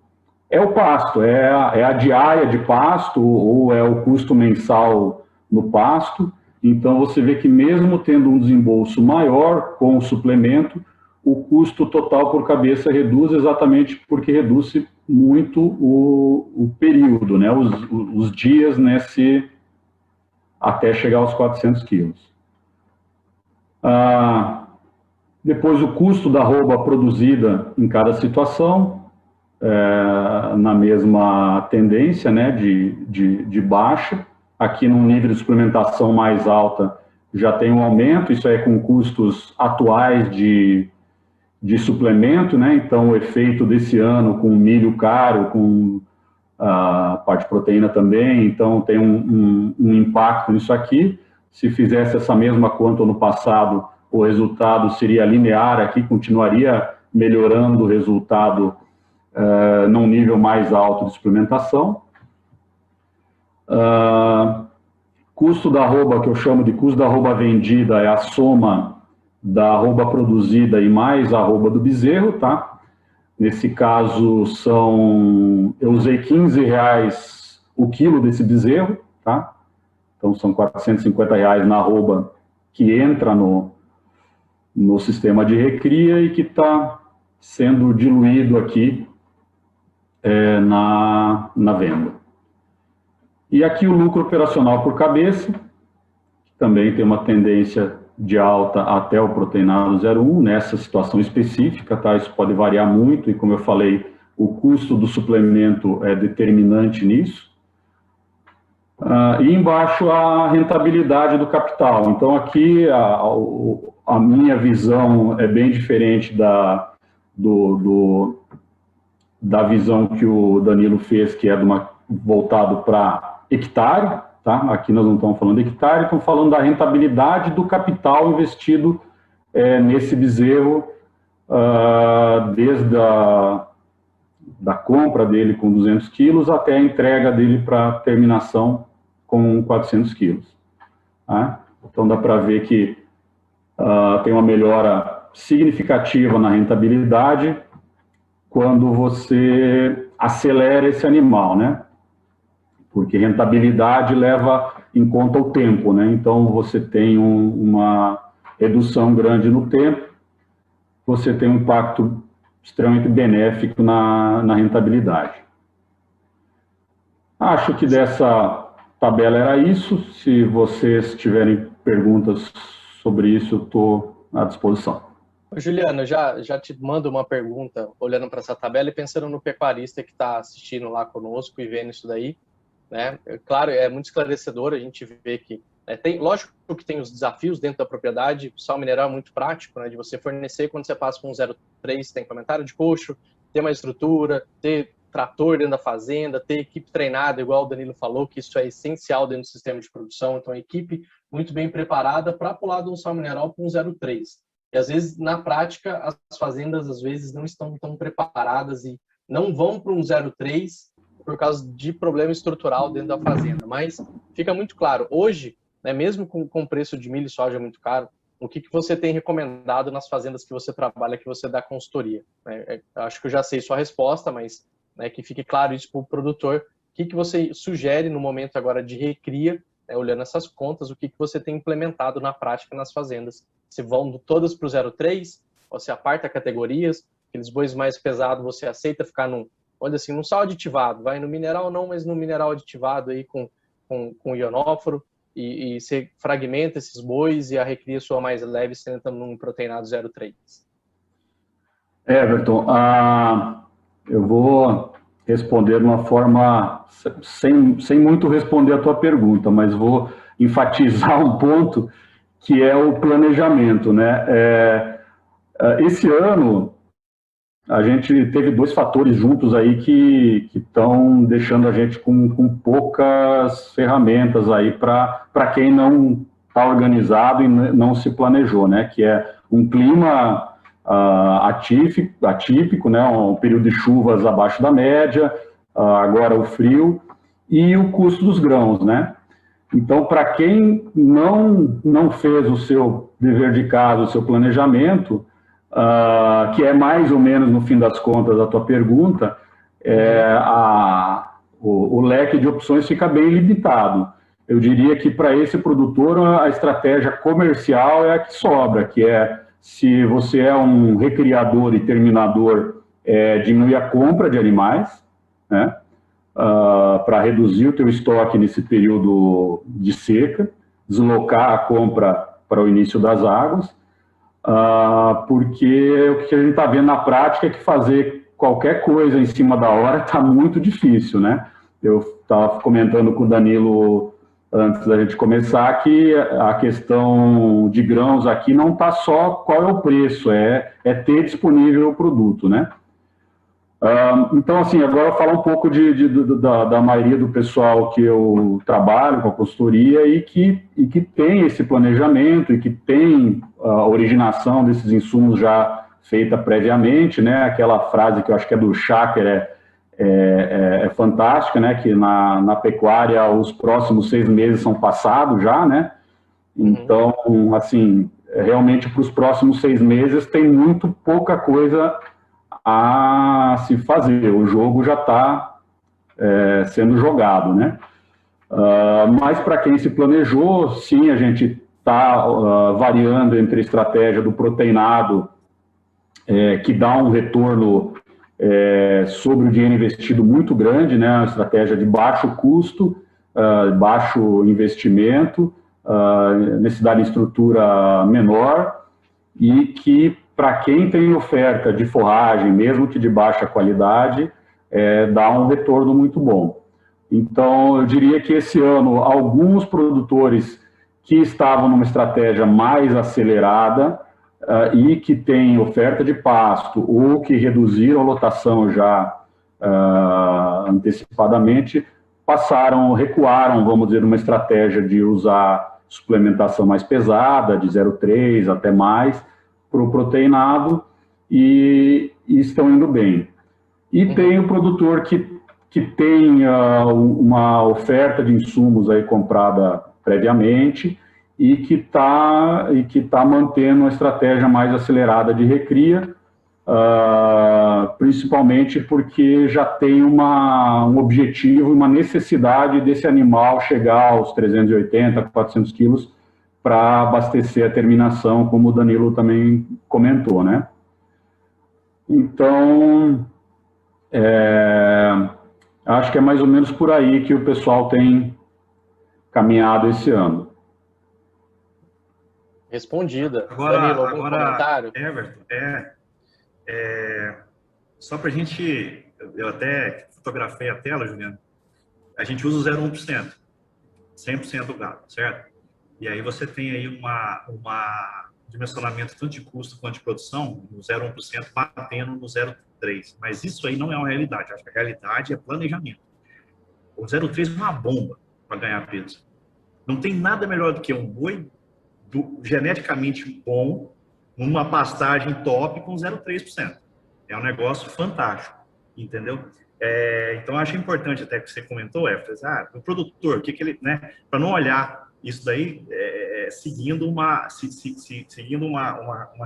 é o pasto, é a diária de pasto ou é o custo mensal no pasto. Então você vê que mesmo tendo um desembolso maior com o suplemento, o custo total por cabeça reduz, exatamente porque reduz muito o período, né? Os dias até chegar aos 400 quilos. Depois, o custo da arroba produzida em cada situação, na mesma tendência, né, de baixa. Aqui, num nível de suplementação mais alta, já tem um aumento, isso é com custos atuais de suplemento, né? Então, o efeito desse ano com o milho caro, com a parte de proteína também, então tem um impacto nisso aqui. Se fizesse essa mesma conta no passado, o resultado seria linear aqui, continuaria melhorando o resultado num nível mais alto de suplementação. Custo da arroba, que eu chamo de custo da arroba vendida, é a soma da arroba produzida e mais a arroba do bezerro, tá? Nesse caso, eu usei R$15 o quilo desse bezerro, tá? Então, são R$450 na arroba que entra no sistema de recria e que está sendo diluído aqui na venda. E aqui o lucro operacional por cabeça, que também tem uma tendência de alta até o proteinado 0,1, nessa situação específica, tá? Isso pode variar muito, e como eu falei, o custo do suplemento é determinante nisso. E embaixo a rentabilidade do capital. Então aqui a minha visão é bem diferente da visão que o Danilo fez, que é voltado para hectare, tá? Aqui nós não estamos falando de hectare, estamos falando da rentabilidade do capital investido nesse bezerro, desde da compra dele com 200 quilos até a entrega dele para terminação com 400 quilos. Tá? Então dá para ver que tem uma melhora significativa na rentabilidade quando você acelera esse animal, né? Porque rentabilidade leva em conta o tempo, né? Então você tem uma redução grande no tempo, você tem um impacto extremamente benéfico na rentabilidade. Acho que dessa tabela era isso. Se vocês tiverem perguntas sobre isso, eu estou à disposição. Juliano, já te mando uma pergunta, olhando para essa tabela e pensando no pecuarista que está assistindo lá conosco e vendo isso daí, né? Claro, é muito esclarecedor a gente ver que lógico que tem os desafios dentro da propriedade. O sal mineral é muito prático, né, de você fornecer quando você passa com 0,3, tem comentário de coxo, ter uma estrutura, ter trator dentro da fazenda, ter equipe treinada, igual o Danilo falou, que isso é essencial dentro do sistema de produção. Então, a equipe muito bem preparada para pular de um sal mineral para um 0,3. E, às vezes, na prática, as fazendas, às vezes, não estão tão preparadas e não vão para um 0,3 por causa de problema estrutural dentro da fazenda. Mas fica muito claro, hoje, né, mesmo com o preço de milho e soja muito caro, o que você tem recomendado nas fazendas que você trabalha, que você dá consultoria? Acho que eu já sei sua resposta, mas que fique claro isso para o produtor. O que você sugere no momento agora de recria, olhando essas contas, o que você tem implementado na prática nas fazendas? Se vão todas para o 0,3, ou se aparta categorias, aqueles bois mais pesados você aceita ficar num sal aditivado, vai no mineral não, mas no mineral aditivado aí com ionóforo, e você fragmenta esses bois e a recria sua mais leve, você entra num proteinado 0,3. Everton, eu vou responder de uma forma, sem muito responder a tua pergunta, mas vou enfatizar um ponto que é o planejamento, né? Esse ano, a gente teve dois fatores juntos aí que estão deixando a gente com poucas ferramentas aí para quem não está organizado e não se planejou, né? Que é um clima atípico, né? Um período de chuvas abaixo da média, agora o frio e o custo dos grãos, né? Então, para quem não fez o seu dever de casa, o seu planejamento, que é mais ou menos, no fim das contas, a tua pergunta, o leque de opções fica bem limitado. Eu diria que para esse produtor a estratégia comercial é a que sobra, que é, se você é um recriador e terminador, diminuir a compra de animais, né, para reduzir o teu estoque nesse período de seca, deslocar a compra para o início das águas, porque o que a gente está vendo na prática é que fazer qualquer coisa em cima da hora está muito difícil, né? Eu estava comentando com o Danilo antes da gente começar que a questão de grãos aqui não está só qual é o preço, é ter disponível o produto, né? Então, assim, agora eu vou falar um pouco da maioria do pessoal que eu trabalho com a consultoria e que tem esse planejamento e que tem a originação desses insumos já feita previamente, né? Aquela frase que eu acho que é do Schacker, é fantástica, né? Que na pecuária os próximos 6 meses são passados já, né? Então, assim, realmente para os próximos 6 meses tem muito pouca coisa a se fazer. O jogo já está sendo jogado, né? Mas para quem se planejou, sim, a gente está variando entre a estratégia do proteinado, que dá um retorno sobre o dinheiro investido muito grande, né? Uma estratégia de baixo custo, baixo investimento, necessidade de estrutura menor, e que, para quem tem oferta de forragem, mesmo que de baixa qualidade, dá um retorno muito bom. Então, eu diria que esse ano, alguns produtores que estavam numa estratégia mais acelerada e que têm oferta de pasto ou que reduziram a lotação já antecipadamente, recuaram, vamos dizer, uma estratégia de usar suplementação mais pesada, de 0,3 até mais, para o proteinado, e estão indo bem. E tem o produtor que tem uma oferta de insumos aí comprada previamente e que tá mantendo uma estratégia mais acelerada de recria, principalmente porque já tem um objetivo, uma necessidade desse animal chegar aos 380, 400 quilos para abastecer a terminação, como o Danilo também comentou, né? Então, acho que é mais ou menos por aí que o pessoal tem caminhado esse ano. Respondida. Agora, Danilo, algum comentário? Everton, só para a gente, eu até fotografei a tela, Juliano, a gente usa o 0,1%, 100% do gado, certo? E aí você tem aí um dimensionamento tanto de custo quanto de produção, no 0,1% batendo no 0,3%. Mas isso aí não é uma realidade. Acho que a realidade é planejamento. O 0,3% é uma bomba para ganhar peso. Não tem nada melhor do que um boi geneticamente bom, numa pastagem top com 0,3%. É um negócio fantástico, entendeu? Então, acho importante até que você comentou, Efraim, o produtor, o que ele, né, para não olhar isso daí seguindo uma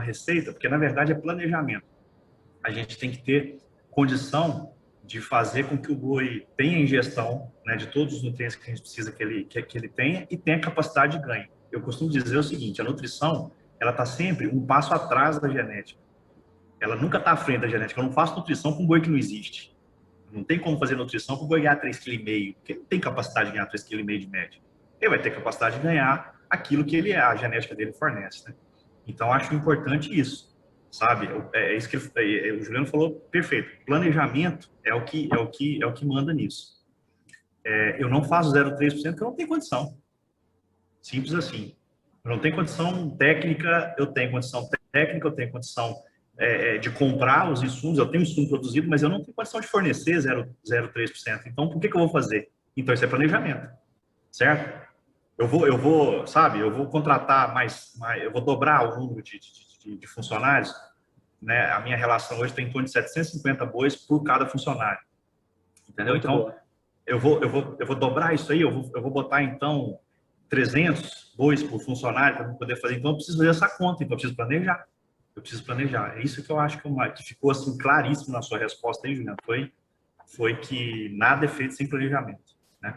receita, porque na verdade é planejamento. A gente tem que ter condição de fazer com que o boi tenha ingestão, né, de todos os nutrientes que a gente precisa que ele tenha e tenha capacidade de ganho. Eu costumo dizer o seguinte: a nutrição, ela está sempre um passo atrás da genética. Ela nunca está à frente da genética. Eu não faço nutrição com um boi que não existe. Não tem como fazer nutrição com o boi ganhar 3,5 kg, porque ele não tem capacidade de ganhar 3,5 kg de média. Ele vai ter capacidade de ganhar aquilo que a genética dele fornece, né? Então, acho importante isso, sabe? Isso que o Juliano falou, perfeito. Planejamento é o que manda nisso. Eu não faço 0,3% porque eu não tenho condição. Simples assim. Eu não tenho condição técnica, eu tenho condição de comprar os insumos, eu tenho insumo produzido, mas eu não tenho condição de fornecer 0,3%. Então, por que eu vou fazer? Então, isso é planejamento, certo? Eu vou contratar eu vou dobrar o número de funcionários, né? A minha relação hoje tem em torno de 750 bois por cada funcionário, entendeu? Muito então, boa. eu vou dobrar isso aí, eu vou botar, então, 300 bois por funcionário para poder fazer. Então, eu preciso fazer essa conta, então eu preciso planejar. É isso que eu acho que ficou assim claríssimo na sua resposta aí, Juliano, foi que nada é feito sem planejamento, né?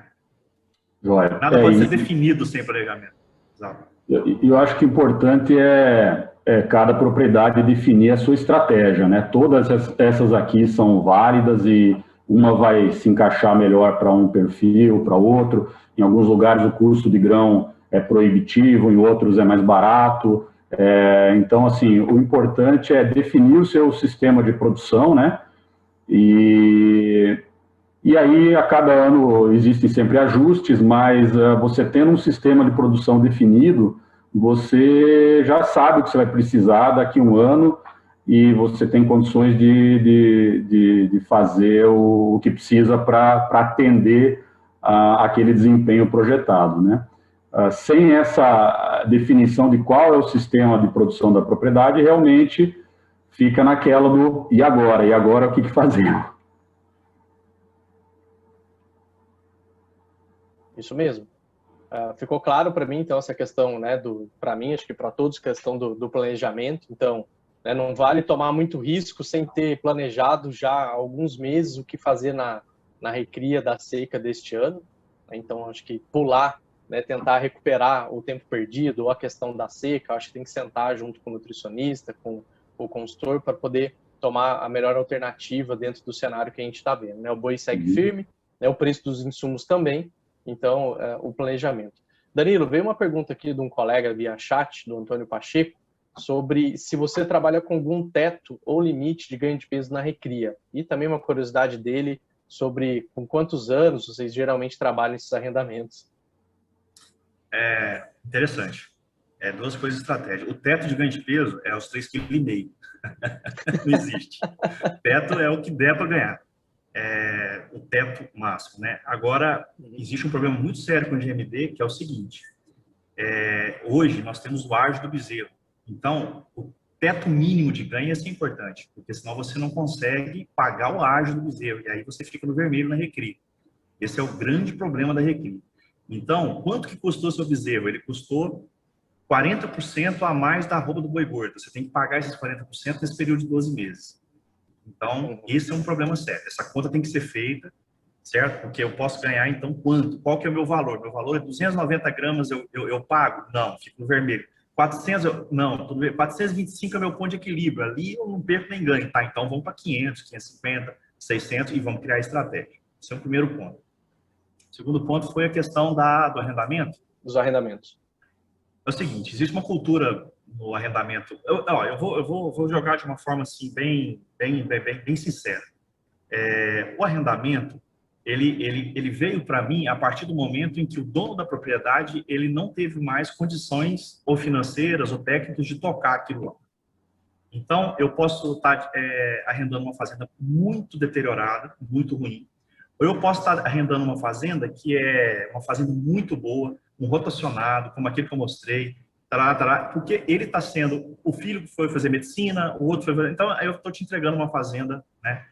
Joia. Nada pode ser definido sem planejamento. Exato. Eu acho que o importante é cada propriedade definir a sua estratégia, né? Todas essas aqui são válidas e uma vai se encaixar melhor para um perfil, para outro. Em alguns lugares o custo de grão é proibitivo, em outros é mais barato. Então, assim, o importante é definir o seu sistema de produção, né? E aí, a cada ano, existem sempre ajustes, mas você tendo um sistema de produção definido, você já sabe o que você vai precisar daqui a um ano e você tem condições de fazer o que precisa para atender aquele desempenho projetado, né? Sem essa definição de qual é o sistema de produção da propriedade, realmente fica naquela do e agora? E agora o que fazer? Isso mesmo. ficou claro para mim, então, essa questão, né, para mim, acho que para todos, questão do planejamento. Então, né, não vale tomar muito risco sem ter planejado já há alguns meses o que fazer na recria da seca deste ano. Então, acho que pular, né, tentar recuperar o tempo perdido ou a questão da seca, acho que tem que sentar junto com o nutricionista, com o consultor, para poder tomar a melhor alternativa dentro do cenário que a gente está vendo, né? O boi segue firme, né, o preço dos insumos também, então, o planejamento. Danilo, veio uma pergunta aqui de um colega via chat, do Antônio Pacheco, sobre se você trabalha com algum teto ou limite de ganho de peso na recria. E também uma curiosidade dele sobre com quantos anos vocês geralmente trabalham esses arrendamentos. Interessante. Duas coisas estratégicas. O teto de ganho de peso é os 3,5 kg. Não existe. O teto é o que der para ganhar. O teto máximo, né? Agora, existe um problema muito sério com o GMD, que é o seguinte. Hoje, nós temos o ágio do bezerro. Então, o teto mínimo de ganho é importante, porque senão você não consegue pagar o ágio do bezerro, e aí você fica no vermelho na recria. Esse é o grande problema da recria. Então, quanto que custou seu bezerro? Ele custou 40% a mais da arroba do boi gordo. Você tem que pagar esses 40% nesse período de 12 meses. Então, esse é um problema sério. Essa conta tem que ser feita, certo? Porque eu posso ganhar, então, quanto? Qual que é o meu valor? Meu valor é 290 gramas, eu pago? Não, fico no vermelho. 400, não, tudo bem. 425 é meu ponto de equilíbrio. Ali eu não perco nem ganho, tá? Então, vamos para 500, 550, 600 e vamos criar estratégia. Esse é o primeiro ponto. O segundo ponto foi a questão do arrendamento. Dos arrendamentos. É o seguinte, existe uma cultura no arrendamento. Eu vou jogar de uma forma assim bem sincera. O arrendamento ele veio para mim a partir do momento em que o dono da propriedade ele não teve mais condições ou financeiras ou técnicas de tocar aquilo lá. Então eu posso estar arrendando uma fazenda muito deteriorada, muito ruim, ou eu posso estar arrendando uma fazenda que é uma fazenda muito boa, um rotacionado, como aquele que eu mostrei, porque ele está sendo o filho que foi fazer medicina, o outro foi fazer... Então, eu estou te entregando uma fazenda, né?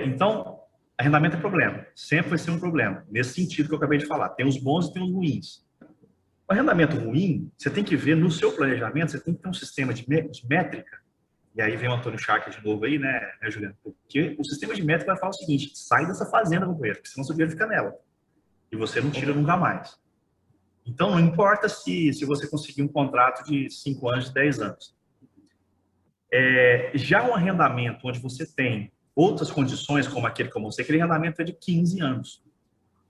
Então, arrendamento é problema. Sempre vai ser um problema. Nesse sentido que eu acabei de falar. Tem os bons e tem os ruins. O arrendamento ruim, você tem que ver no seu planejamento, você tem que ter um sistema de métrica. E aí vem o Antônio Schacker de novo aí, né, Juliano? Porque o sistema de métrica vai falar o seguinte: sai dessa fazenda, companheiro, porque senão seu dinheiro fica nela. E você não tira nunca mais. Então, não importa se você conseguir um contrato de 5 anos, de 10 anos. Já um arrendamento onde você tem outras condições, como aquele que eu mostrei, aquele arrendamento é de 15 anos.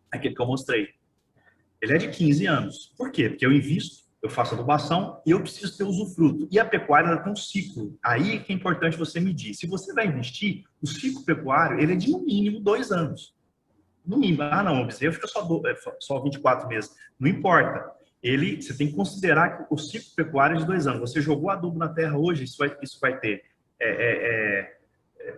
Aquele que eu mostrei. Ele é de 15 anos. Por quê? Porque eu invisto, eu faço adubação e eu preciso ter usufruto. E a pecuária ela tem um ciclo. Aí que é importante você medir. Se você vai investir, o ciclo pecuário ele é de no mínimo 2 anos. No mínimo. Ah, não, o bezerro fica só 24 meses. Não importa. Você tem que considerar que o ciclo pecuário é de 2 anos. Você jogou adubo na terra hoje, isso vai ter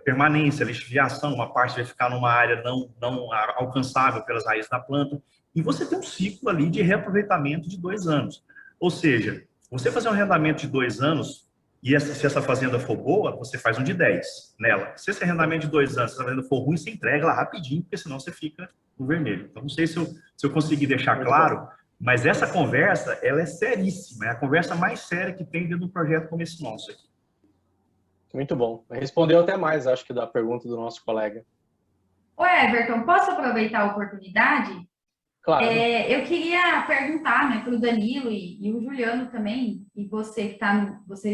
permanência, lixiviação, uma parte vai ficar numa área não alcançável pelas raízes da planta. E você tem um ciclo ali de reaproveitamento de 2 anos. Ou seja, você fazer um arrendamento de 2 anos, e se essa fazenda for boa, você faz um de 10 nela. Se esse arrendamento de 2 anos, se a fazenda for ruim, você entrega lá rapidinho, porque senão você fica no vermelho. Então, não sei se eu consegui deixar claro, mas essa conversa, ela é seríssima. É a conversa mais séria que tem dentro de um projeto como esse nosso aqui. Muito bom. Respondeu até mais, acho que, da pergunta do nosso colega. Ô, Everton, posso aproveitar a oportunidade? Claro. Eu queria perguntar, né, para o Danilo e o Juliano também, e vocês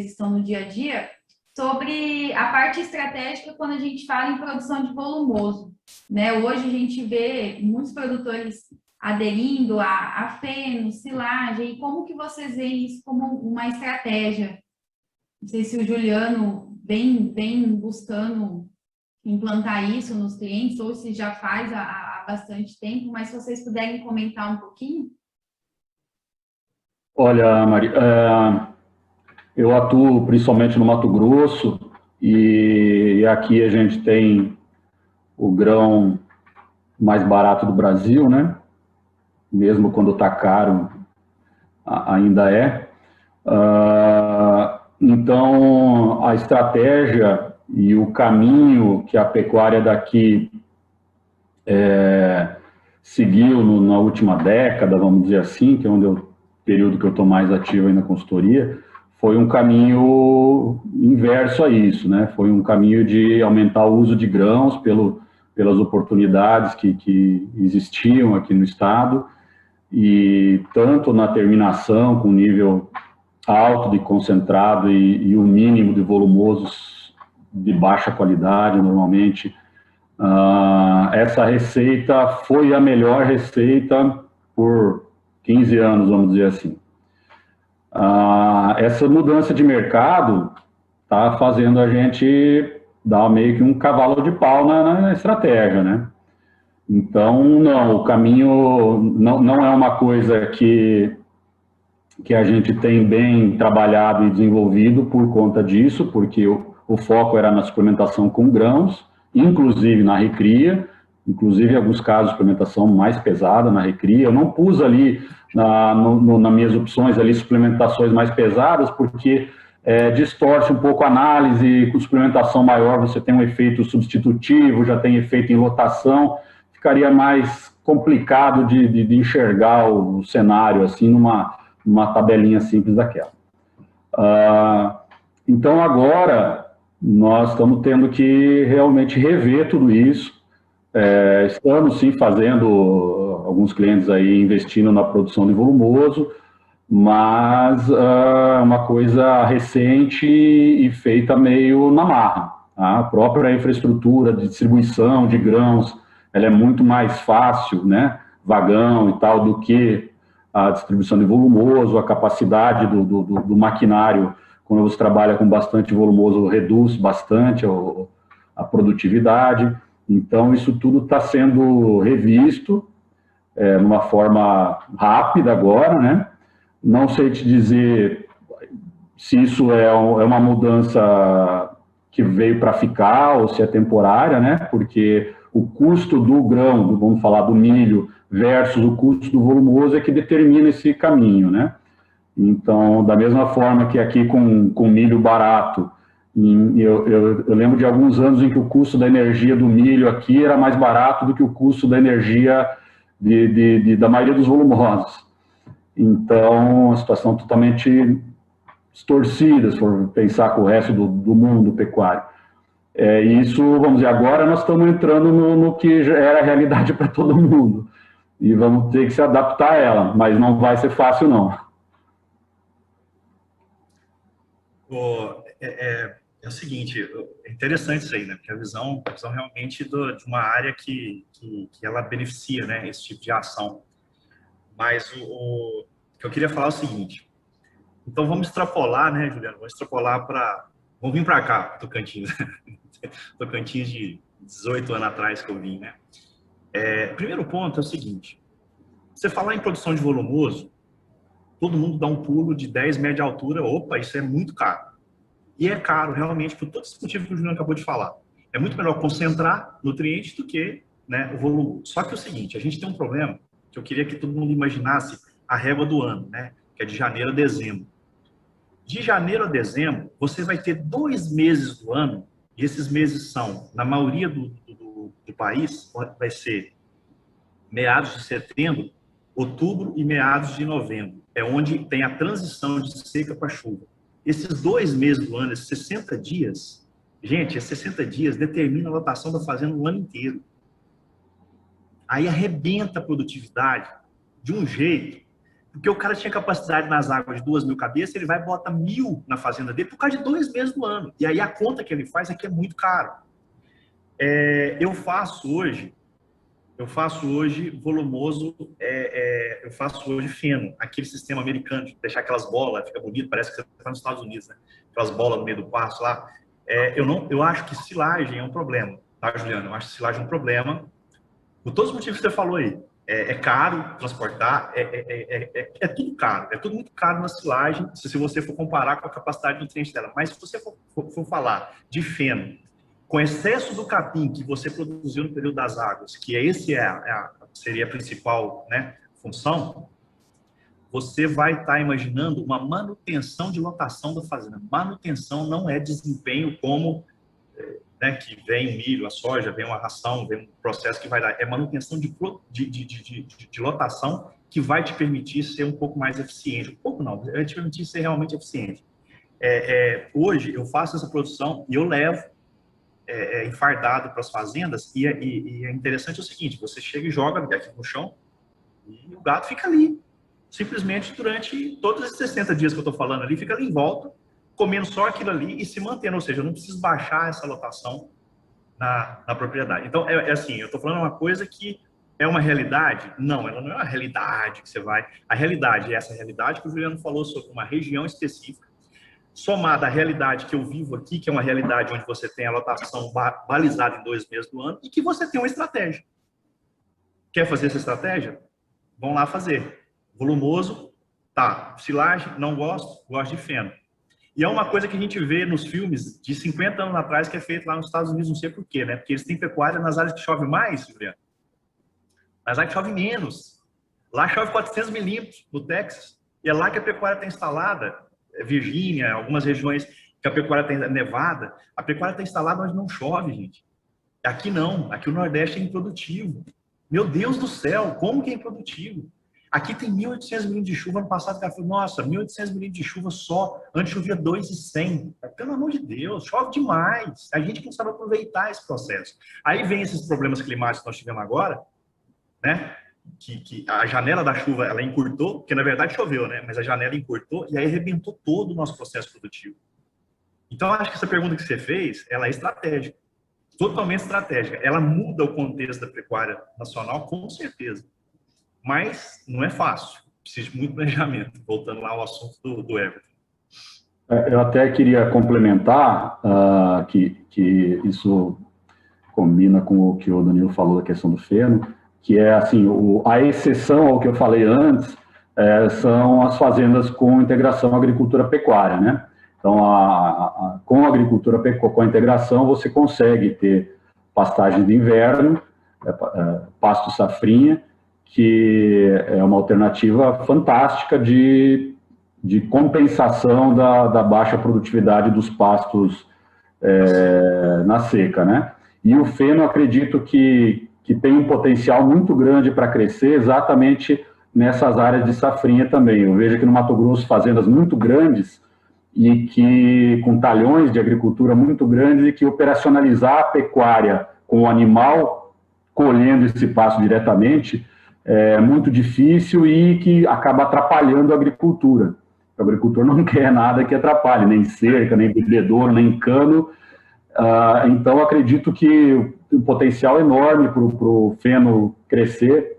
estão no dia a dia, sobre a parte estratégica quando a gente fala em produção de volumoso, né? Hoje a gente vê muitos produtores aderindo a feno, silagem, e como que vocês veem isso como uma estratégia? Não sei se o Juliano vem buscando implantar isso nos clientes, ou se já faz há bastante tempo, mas se vocês puderem comentar um pouquinho. Olha, Maria, eu atuo principalmente no Mato Grosso, e aqui a gente tem o grão mais barato do Brasil, né? Mesmo quando está caro, ainda é. Então, a estratégia e o caminho que a pecuária daqui seguiu na última década, vamos dizer assim, que é o período que eu estou mais ativo aí na consultoria, foi um caminho inverso a isso, né? Foi um caminho de aumentar o uso de grãos pelas oportunidades que existiam aqui no estado, e tanto na terminação com nível alto de concentrado e o mínimo de volumosos de baixa qualidade, normalmente. Essa receita foi a melhor receita por 15 anos, vamos dizer assim. Essa mudança de mercado está fazendo a gente dar meio que um cavalo de pau na estratégia, né? Então, não, o caminho não é uma coisa que a gente tem bem trabalhado e desenvolvido por conta disso, porque o foco era na suplementação com grãos, inclusive na recria, inclusive em alguns casos suplementação mais pesada na recria. Eu não pus ali nas minhas opções ali suplementações mais pesadas, porque distorce um pouco a análise. Com suplementação maior você tem um efeito substitutivo, já tem efeito em lotação, ficaria mais complicado de enxergar o cenário assim numa tabelinha simples daquela. Então agora nós estamos tendo que realmente rever tudo isso. Estamos sim fazendo, alguns clientes aí investindo na produção de volumoso, mas uma coisa recente e feita meio na marra. A própria infraestrutura de distribuição de grãos, ela é muito mais fácil, né, vagão e tal, do que a distribuição de volumoso. A capacidade do maquinário, quando você trabalha com bastante volumoso, reduz bastante a produtividade. Então, isso tudo está sendo revisto numa forma rápida agora, né? Não sei te dizer se isso é uma mudança que veio para ficar ou se é temporária, né? Porque o custo do grão, vamos falar do milho, versus o custo do volumoso é que determina esse caminho, né? Então, da mesma forma que aqui com milho barato, eu lembro de alguns anos em que o custo da energia do milho aqui era mais barato do que o custo da energia da maioria dos volumosos. Então, a situação totalmente distorcida, se for pensar com o resto do mundo pecuário. Isso, vamos dizer, agora nós estamos entrando no que já era a realidade para todo mundo. E vamos ter que se adaptar a ela, mas não vai ser fácil, não. É o seguinte, é interessante isso aí, né? Porque a visão realmente de uma área que ela beneficia, né, esse tipo de ação. Mas o que eu queria falar é o seguinte. Então vamos extrapolar, né, Juliano? Vamos vir para cá, Tocantins. Tocantins de 18 anos atrás que eu vim, né? Primeiro ponto é o seguinte. Você falar em produção de volumoso, todo mundo dá um pulo de 10 metros de altura. Opa, isso é muito caro. E é caro, realmente, por todos os motivos que o Juliano acabou de falar. É muito melhor concentrar nutrientes do que, né, o volume. Só que é o seguinte, a gente tem um problema que eu queria que todo mundo imaginasse a régua do ano, né, que é de janeiro a dezembro. De janeiro a dezembro, você vai ter 2 meses do ano, e esses meses são, na maioria do país, vai ser meados de setembro, outubro e meados de novembro. É onde tem a transição de seca para chuva. Esses 2 meses do ano, esses 60 dias, gente, esses 60 dias determinam a lotação da fazenda o ano inteiro. Aí arrebenta a produtividade de um jeito, porque o cara tinha capacidade nas águas de 2.000 cabeças, ele vai e bota 1.000 na fazenda dele por causa de 2 meses do ano. E aí a conta que ele faz aqui é muito caro. Eu faço hoje volumoso, eu faço hoje feno, aquele sistema americano de deixar aquelas bolas, fica bonito, parece que você está nos Estados Unidos, né? Aquelas bolas no meio do pasto lá. Eu acho que silagem é um problema, tá, Juliano? Eu acho que silagem é um problema, por todos os motivos que você falou aí. É caro transportar, é tudo caro, é tudo muito caro na silagem, se você for comparar com a capacidade de nutriente dela. Mas se você for falar de feno, com excesso do capim que você produziu no período das águas, que seria a principal, né, função, você vai estar imaginando uma manutenção de lotação da fazenda. Manutenção não é desempenho como né, que vem o milho, a soja, vem uma ração, vem um processo que vai dar. É manutenção de lotação que vai te permitir ser um pouco mais eficiente. Um pouco não, vai te permitir ser realmente eficiente. Hoje, eu faço essa produção e eu levo enfardado para as fazendas e é interessante o seguinte, você chega e joga aqui no chão e o gado fica ali. Simplesmente durante todos esses 60 dias que eu estou falando ali, fica ali em volta, comendo só aquilo ali e se mantendo, ou seja, eu não preciso baixar essa lotação na propriedade. Então, assim, eu estou falando uma coisa que é uma realidade? Não, ela não é uma realidade que você vai... A realidade é essa realidade que o Juliano falou sobre uma região específica, somada à realidade que eu vivo aqui, que é uma realidade onde você tem a lotação balizada em 2 meses do ano e que você tem uma estratégia. Quer fazer essa estratégia? Vão lá fazer. Volumoso, tá. Silagem, não gosto, gosto de feno. E é uma coisa que a gente vê nos filmes de 50 anos atrás que é feito lá nos Estados Unidos, não sei por quê, né? Porque eles têm pecuária nas áreas que chove mais, Juliano. Nas áreas que chove menos. Lá chove 400 milímetros, no Texas. E é lá que a pecuária está instalada. Virgínia, algumas regiões que a pecuária tem Nevada. A pecuária está instalada onde não chove, gente. Aqui não. Aqui o Nordeste é improdutivo. Meu Deus do céu, como que é improdutivo? Aqui tem 1.800 milímetros de chuva. Ano passado, o cara falou, nossa, 1.800 milímetros de chuva só. Antes chovia 2.100. Pelo amor de Deus, chove demais. A gente não sabe aproveitar esse processo. Aí vem esses problemas climáticos que nós tivemos agora, né? Que a janela da chuva, ela encurtou, porque na verdade choveu, né? Mas a janela encurtou e aí arrebentou todo o nosso processo produtivo. Então, eu acho que essa pergunta que você fez, ela é estratégica. Totalmente estratégica. Ela muda o contexto da pecuária nacional, com certeza. Mas não é fácil, precisa de muito planejamento, voltando lá ao assunto do Everton. Eu até queria complementar que isso combina com o que o Danilo falou da questão do feno, que é assim, a exceção ao que eu falei antes são as fazendas com integração agricultura-pecuária, né? Então, com a agricultura-pecuária, com a integração, você consegue ter pastagem de inverno, pasto safrinha, que é uma alternativa fantástica de compensação da baixa produtividade dos pastos na seca, né? E o feno, acredito que tem um potencial muito grande para crescer exatamente nessas áreas de safrinha também. Eu vejo aqui no Mato Grosso fazendas muito grandes e que com talhões de agricultura muito grandes e que operacionalizar a pecuária com o animal colhendo esse pasto diretamente é muito difícil e que acaba atrapalhando a agricultura. O agricultor não quer nada que atrapalhe, nem cerca, nem bebedouro, nem cano. Então, acredito que o potencial enorme para o feno crescer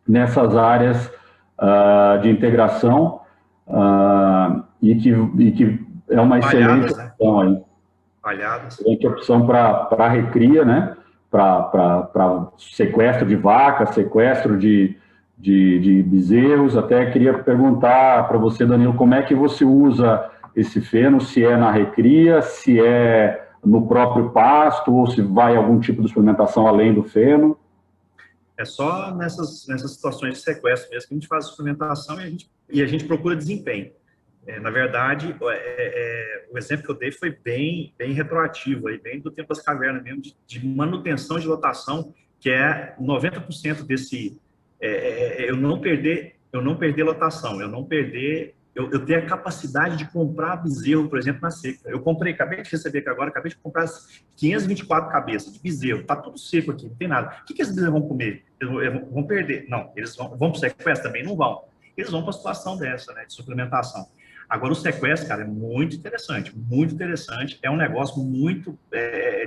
nessas áreas de integração e que é uma excelente opção aí. Excelente opção para a recria, né? Para sequestro de vacas, sequestro de bezerros. Até queria perguntar para você, Danilo, como é que você usa esse feno, se é na recria, se é no próprio pasto, ou se vai algum tipo de suplementação além do feno? É só nessas situações de sequestro mesmo que a gente faz a suplementação e a gente procura desempenho. Na verdade, o exemplo que eu dei foi bem retroativo, aí, bem do tempo das cavernas mesmo, de manutenção de lotação, que é 90% desse... eu não perder lotação, eu ter a capacidade de comprar bezerro, por exemplo, na seca. Eu acabei de receber aqui agora, acabei de comprar 524 cabeças de bezerro, tá tudo seco aqui, não tem nada. O que esses bezerros vão comer? Eles vão perder? Não, eles vão para o sequestro? Também não vão. Eles vão para a situação dessa, né, de suplementação. Agora, o sequestro, cara, é muito interessante, é um negócio muito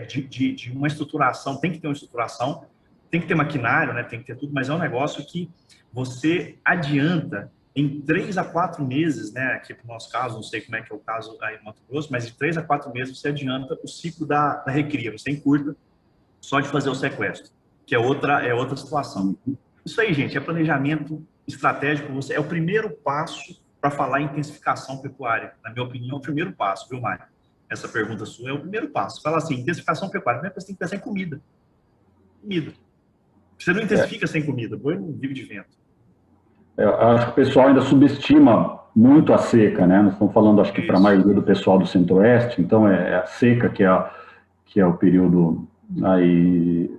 de uma estruturação, tem que ter uma estruturação, tem que ter maquinário, né, tem que ter tudo, mas é um negócio que você adianta em 3 a 4 meses, né, aqui no nosso caso, não sei como é que é o caso aí no Mato Grosso, mas de 3 a 4 meses você adianta o ciclo da recria, você encurta só de fazer o sequestro, que é outra situação. Isso aí, gente, é planejamento estratégico, é o primeiro passo para falar em intensificação pecuária. Na minha opinião, é o primeiro passo, viu, Mário? Essa pergunta sua é o primeiro passo. Fala assim, intensificação pecuária. Primeiro você tem que pensar em comida. Comida. Você não intensifica sem comida, boi não vive de vento. Eu acho que o pessoal ainda subestima muito a seca, né? Nós estamos falando, acho que para a maioria do pessoal do Centro-Oeste, então é a seca que que é o período aí,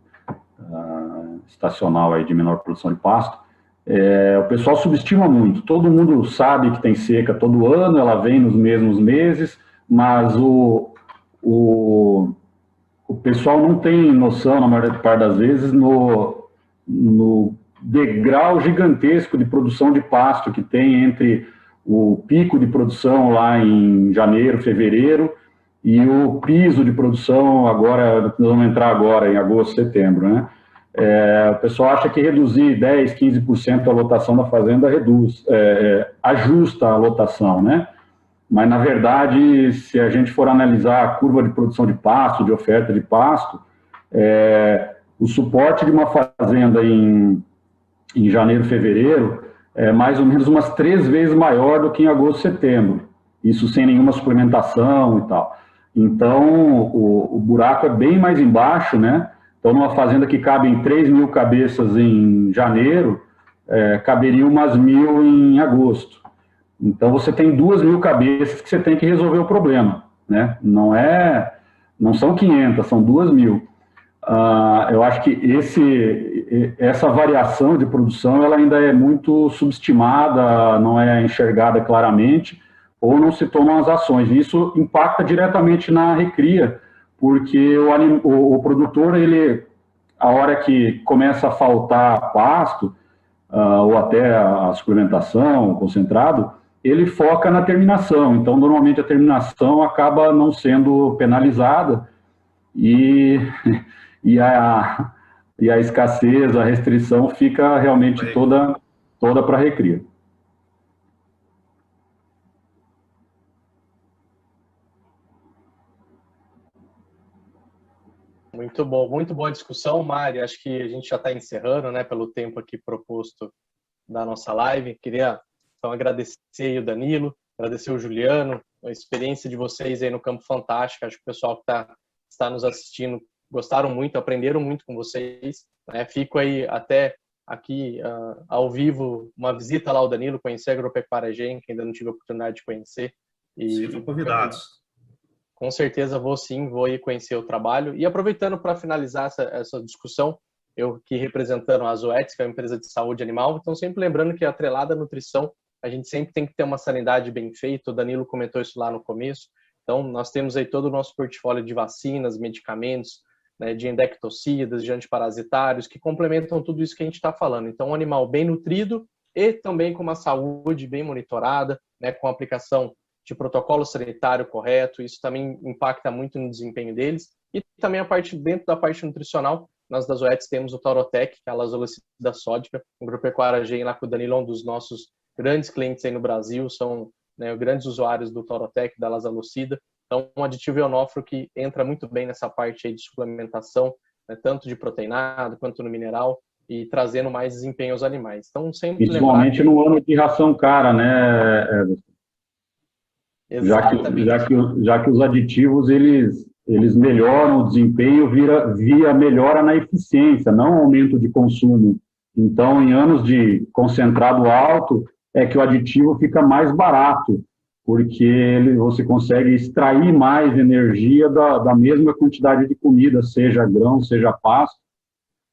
estacional aí de menor produção de pasto, o pessoal subestima muito. Todo mundo sabe que tem seca todo ano, ela vem nos mesmos meses, mas o pessoal não tem noção, na maior parte das vezes, no degrau gigantesco de produção de pasto que tem entre o pico de produção lá em janeiro, fevereiro, e o piso de produção agora, nós vamos entrar agora em agosto, setembro, né? O pessoal acha que reduzir 10%, 15% a lotação da fazenda ajusta a lotação, né? Mas, na verdade, se a gente for analisar a curva de produção de pasto, de oferta de pasto, o suporte de uma fazenda em janeiro, fevereiro, é mais ou menos umas 3 vezes maior do que em agosto, setembro. Isso sem nenhuma suplementação e tal. Então, o buraco é bem mais embaixo, né? Então, numa fazenda que cabem 3.000 cabeças em janeiro, caberia umas 1.000 em agosto. Então, você tem 2.000 cabeças que você tem que resolver o problema, né? Não são 500, são 2.000. Eu acho que essa variação de produção ela ainda é muito subestimada, não é enxergada claramente, ou não se tomam as ações. Isso impacta diretamente na recria, porque o produtor, a hora que começa a faltar pasto, ou até a suplementação, o concentrado, ele foca na terminação. Então, normalmente, a terminação acaba não sendo penalizada e a escassez, a restrição fica realmente toda para a recria. Muito bom, muito boa discussão, Mari. Acho que a gente já está encerrando, né, pelo tempo aqui proposto da nossa live. Queria, então, agradecer o Danilo, agradecer o Juliano, a experiência de vocês aí no campo fantástica. Acho que o pessoal que está nos assistindo gostaram muito, aprenderam muito com vocês, né? Fico aí até aqui ao vivo, uma visita lá ao Danilo, conhecer a Agropecuária Gen, que ainda não tive a oportunidade de conhecer. Sejam convidados. Com certeza vou sim, vou ir conhecer o trabalho. E aproveitando para finalizar essa discussão, eu aqui representando a Zoetis, que é uma empresa de saúde animal, então sempre lembrando que atrelada à nutrição, a gente sempre tem que ter uma sanidade bem feita, o Danilo comentou isso lá no começo, então nós temos aí todo o nosso portfólio de vacinas, medicamentos, né, de endectocidas, de antiparasitários, que complementam tudo isso que a gente está falando. Então, um animal bem nutrido e também com uma saúde bem monitorada, né, com a aplicação de protocolo sanitário correto, isso também impacta muito no desempenho deles. E também dentro da parte nutricional, nós da Zoetis temos o Taurotec, que é a lazulocida sódica, o Agropecuária Gen lá com o Danilo, um dos nossos grandes clientes aí no Brasil, são, né, grandes usuários do Taurotec, da lazulocida. Então, um aditivo ionóforo que entra muito bem nessa parte aí de suplementação, né, tanto de proteinado quanto no mineral, e trazendo mais desempenho aos animais. Então, sempre principalmente no ano de ração cara, né, já que os aditivos eles melhoram o desempenho via melhora na eficiência, não aumento de consumo. Então, em anos de concentrado alto, é que o aditivo fica mais barato, porque você consegue extrair mais energia da mesma quantidade de comida, seja grão, seja pasto,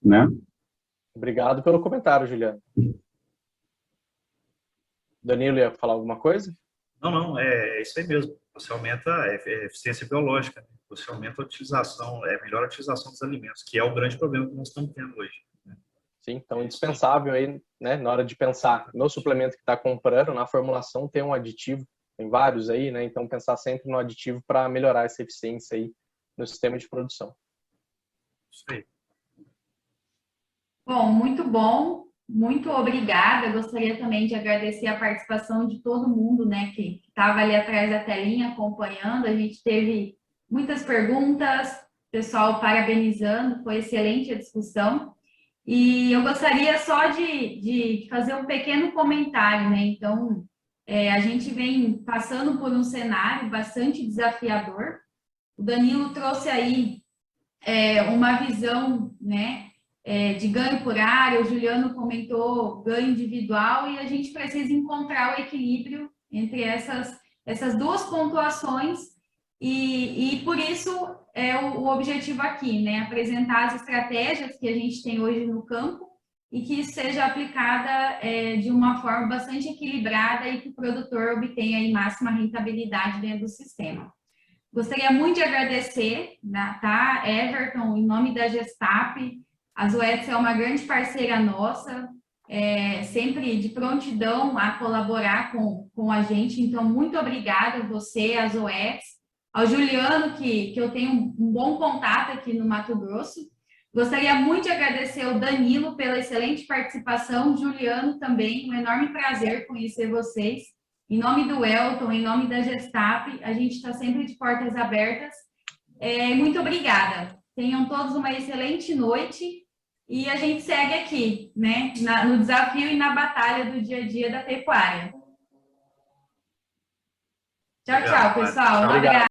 né? Obrigado pelo comentário, Juliano. Danilo, ia falar alguma coisa? Não, é isso aí mesmo. Você aumenta a eficiência biológica, você aumenta a utilização, melhora a utilização dos alimentos, que é o grande problema que nós estamos tendo hoje. Né? Sim, então indispensável aí, né, na hora de pensar no suplemento que está comprando, na formulação, tem um aditivo, tem vários aí, né? Então pensar sempre no aditivo para melhorar essa eficiência aí no sistema de produção. Isso aí. Bom, muito bom. Muito obrigada. Eu gostaria também de agradecer a participação de todo mundo, né, que estava ali atrás da telinha acompanhando. A gente teve muitas perguntas, pessoal parabenizando, foi excelente a discussão. E eu gostaria só de fazer um pequeno comentário, né? Então, a gente vem passando por um cenário bastante desafiador. O Danilo trouxe aí uma visão, né, de ganho por área, o Juliano comentou ganho individual, e a gente precisa encontrar o equilíbrio entre essas duas pontuações E por isso é o objetivo aqui, né? Apresentar as estratégias que a gente tem hoje no campo e que seja aplicada de uma forma bastante equilibrada e que o produtor obtenha aí máxima rentabilidade dentro do sistema. Gostaria muito de agradecer, tá, Everton, em nome da Gestap. A Zoetis é uma grande parceira nossa, sempre de prontidão a colaborar com a gente. Então, muito obrigada a você, a Zoetis, ao Juliano, que eu tenho um bom contato aqui no Mato Grosso. Gostaria muito de agradecer ao Danilo pela excelente participação, Juliano também, um enorme prazer conhecer vocês. Em nome do Elton, em nome da Gestap, a gente está sempre de portas abertas. Muito obrigada. Tenham todos uma excelente noite e a gente segue aqui, né, no desafio e na batalha do dia a dia da pecuária. Tchau, tchau, pessoal. Um abraço.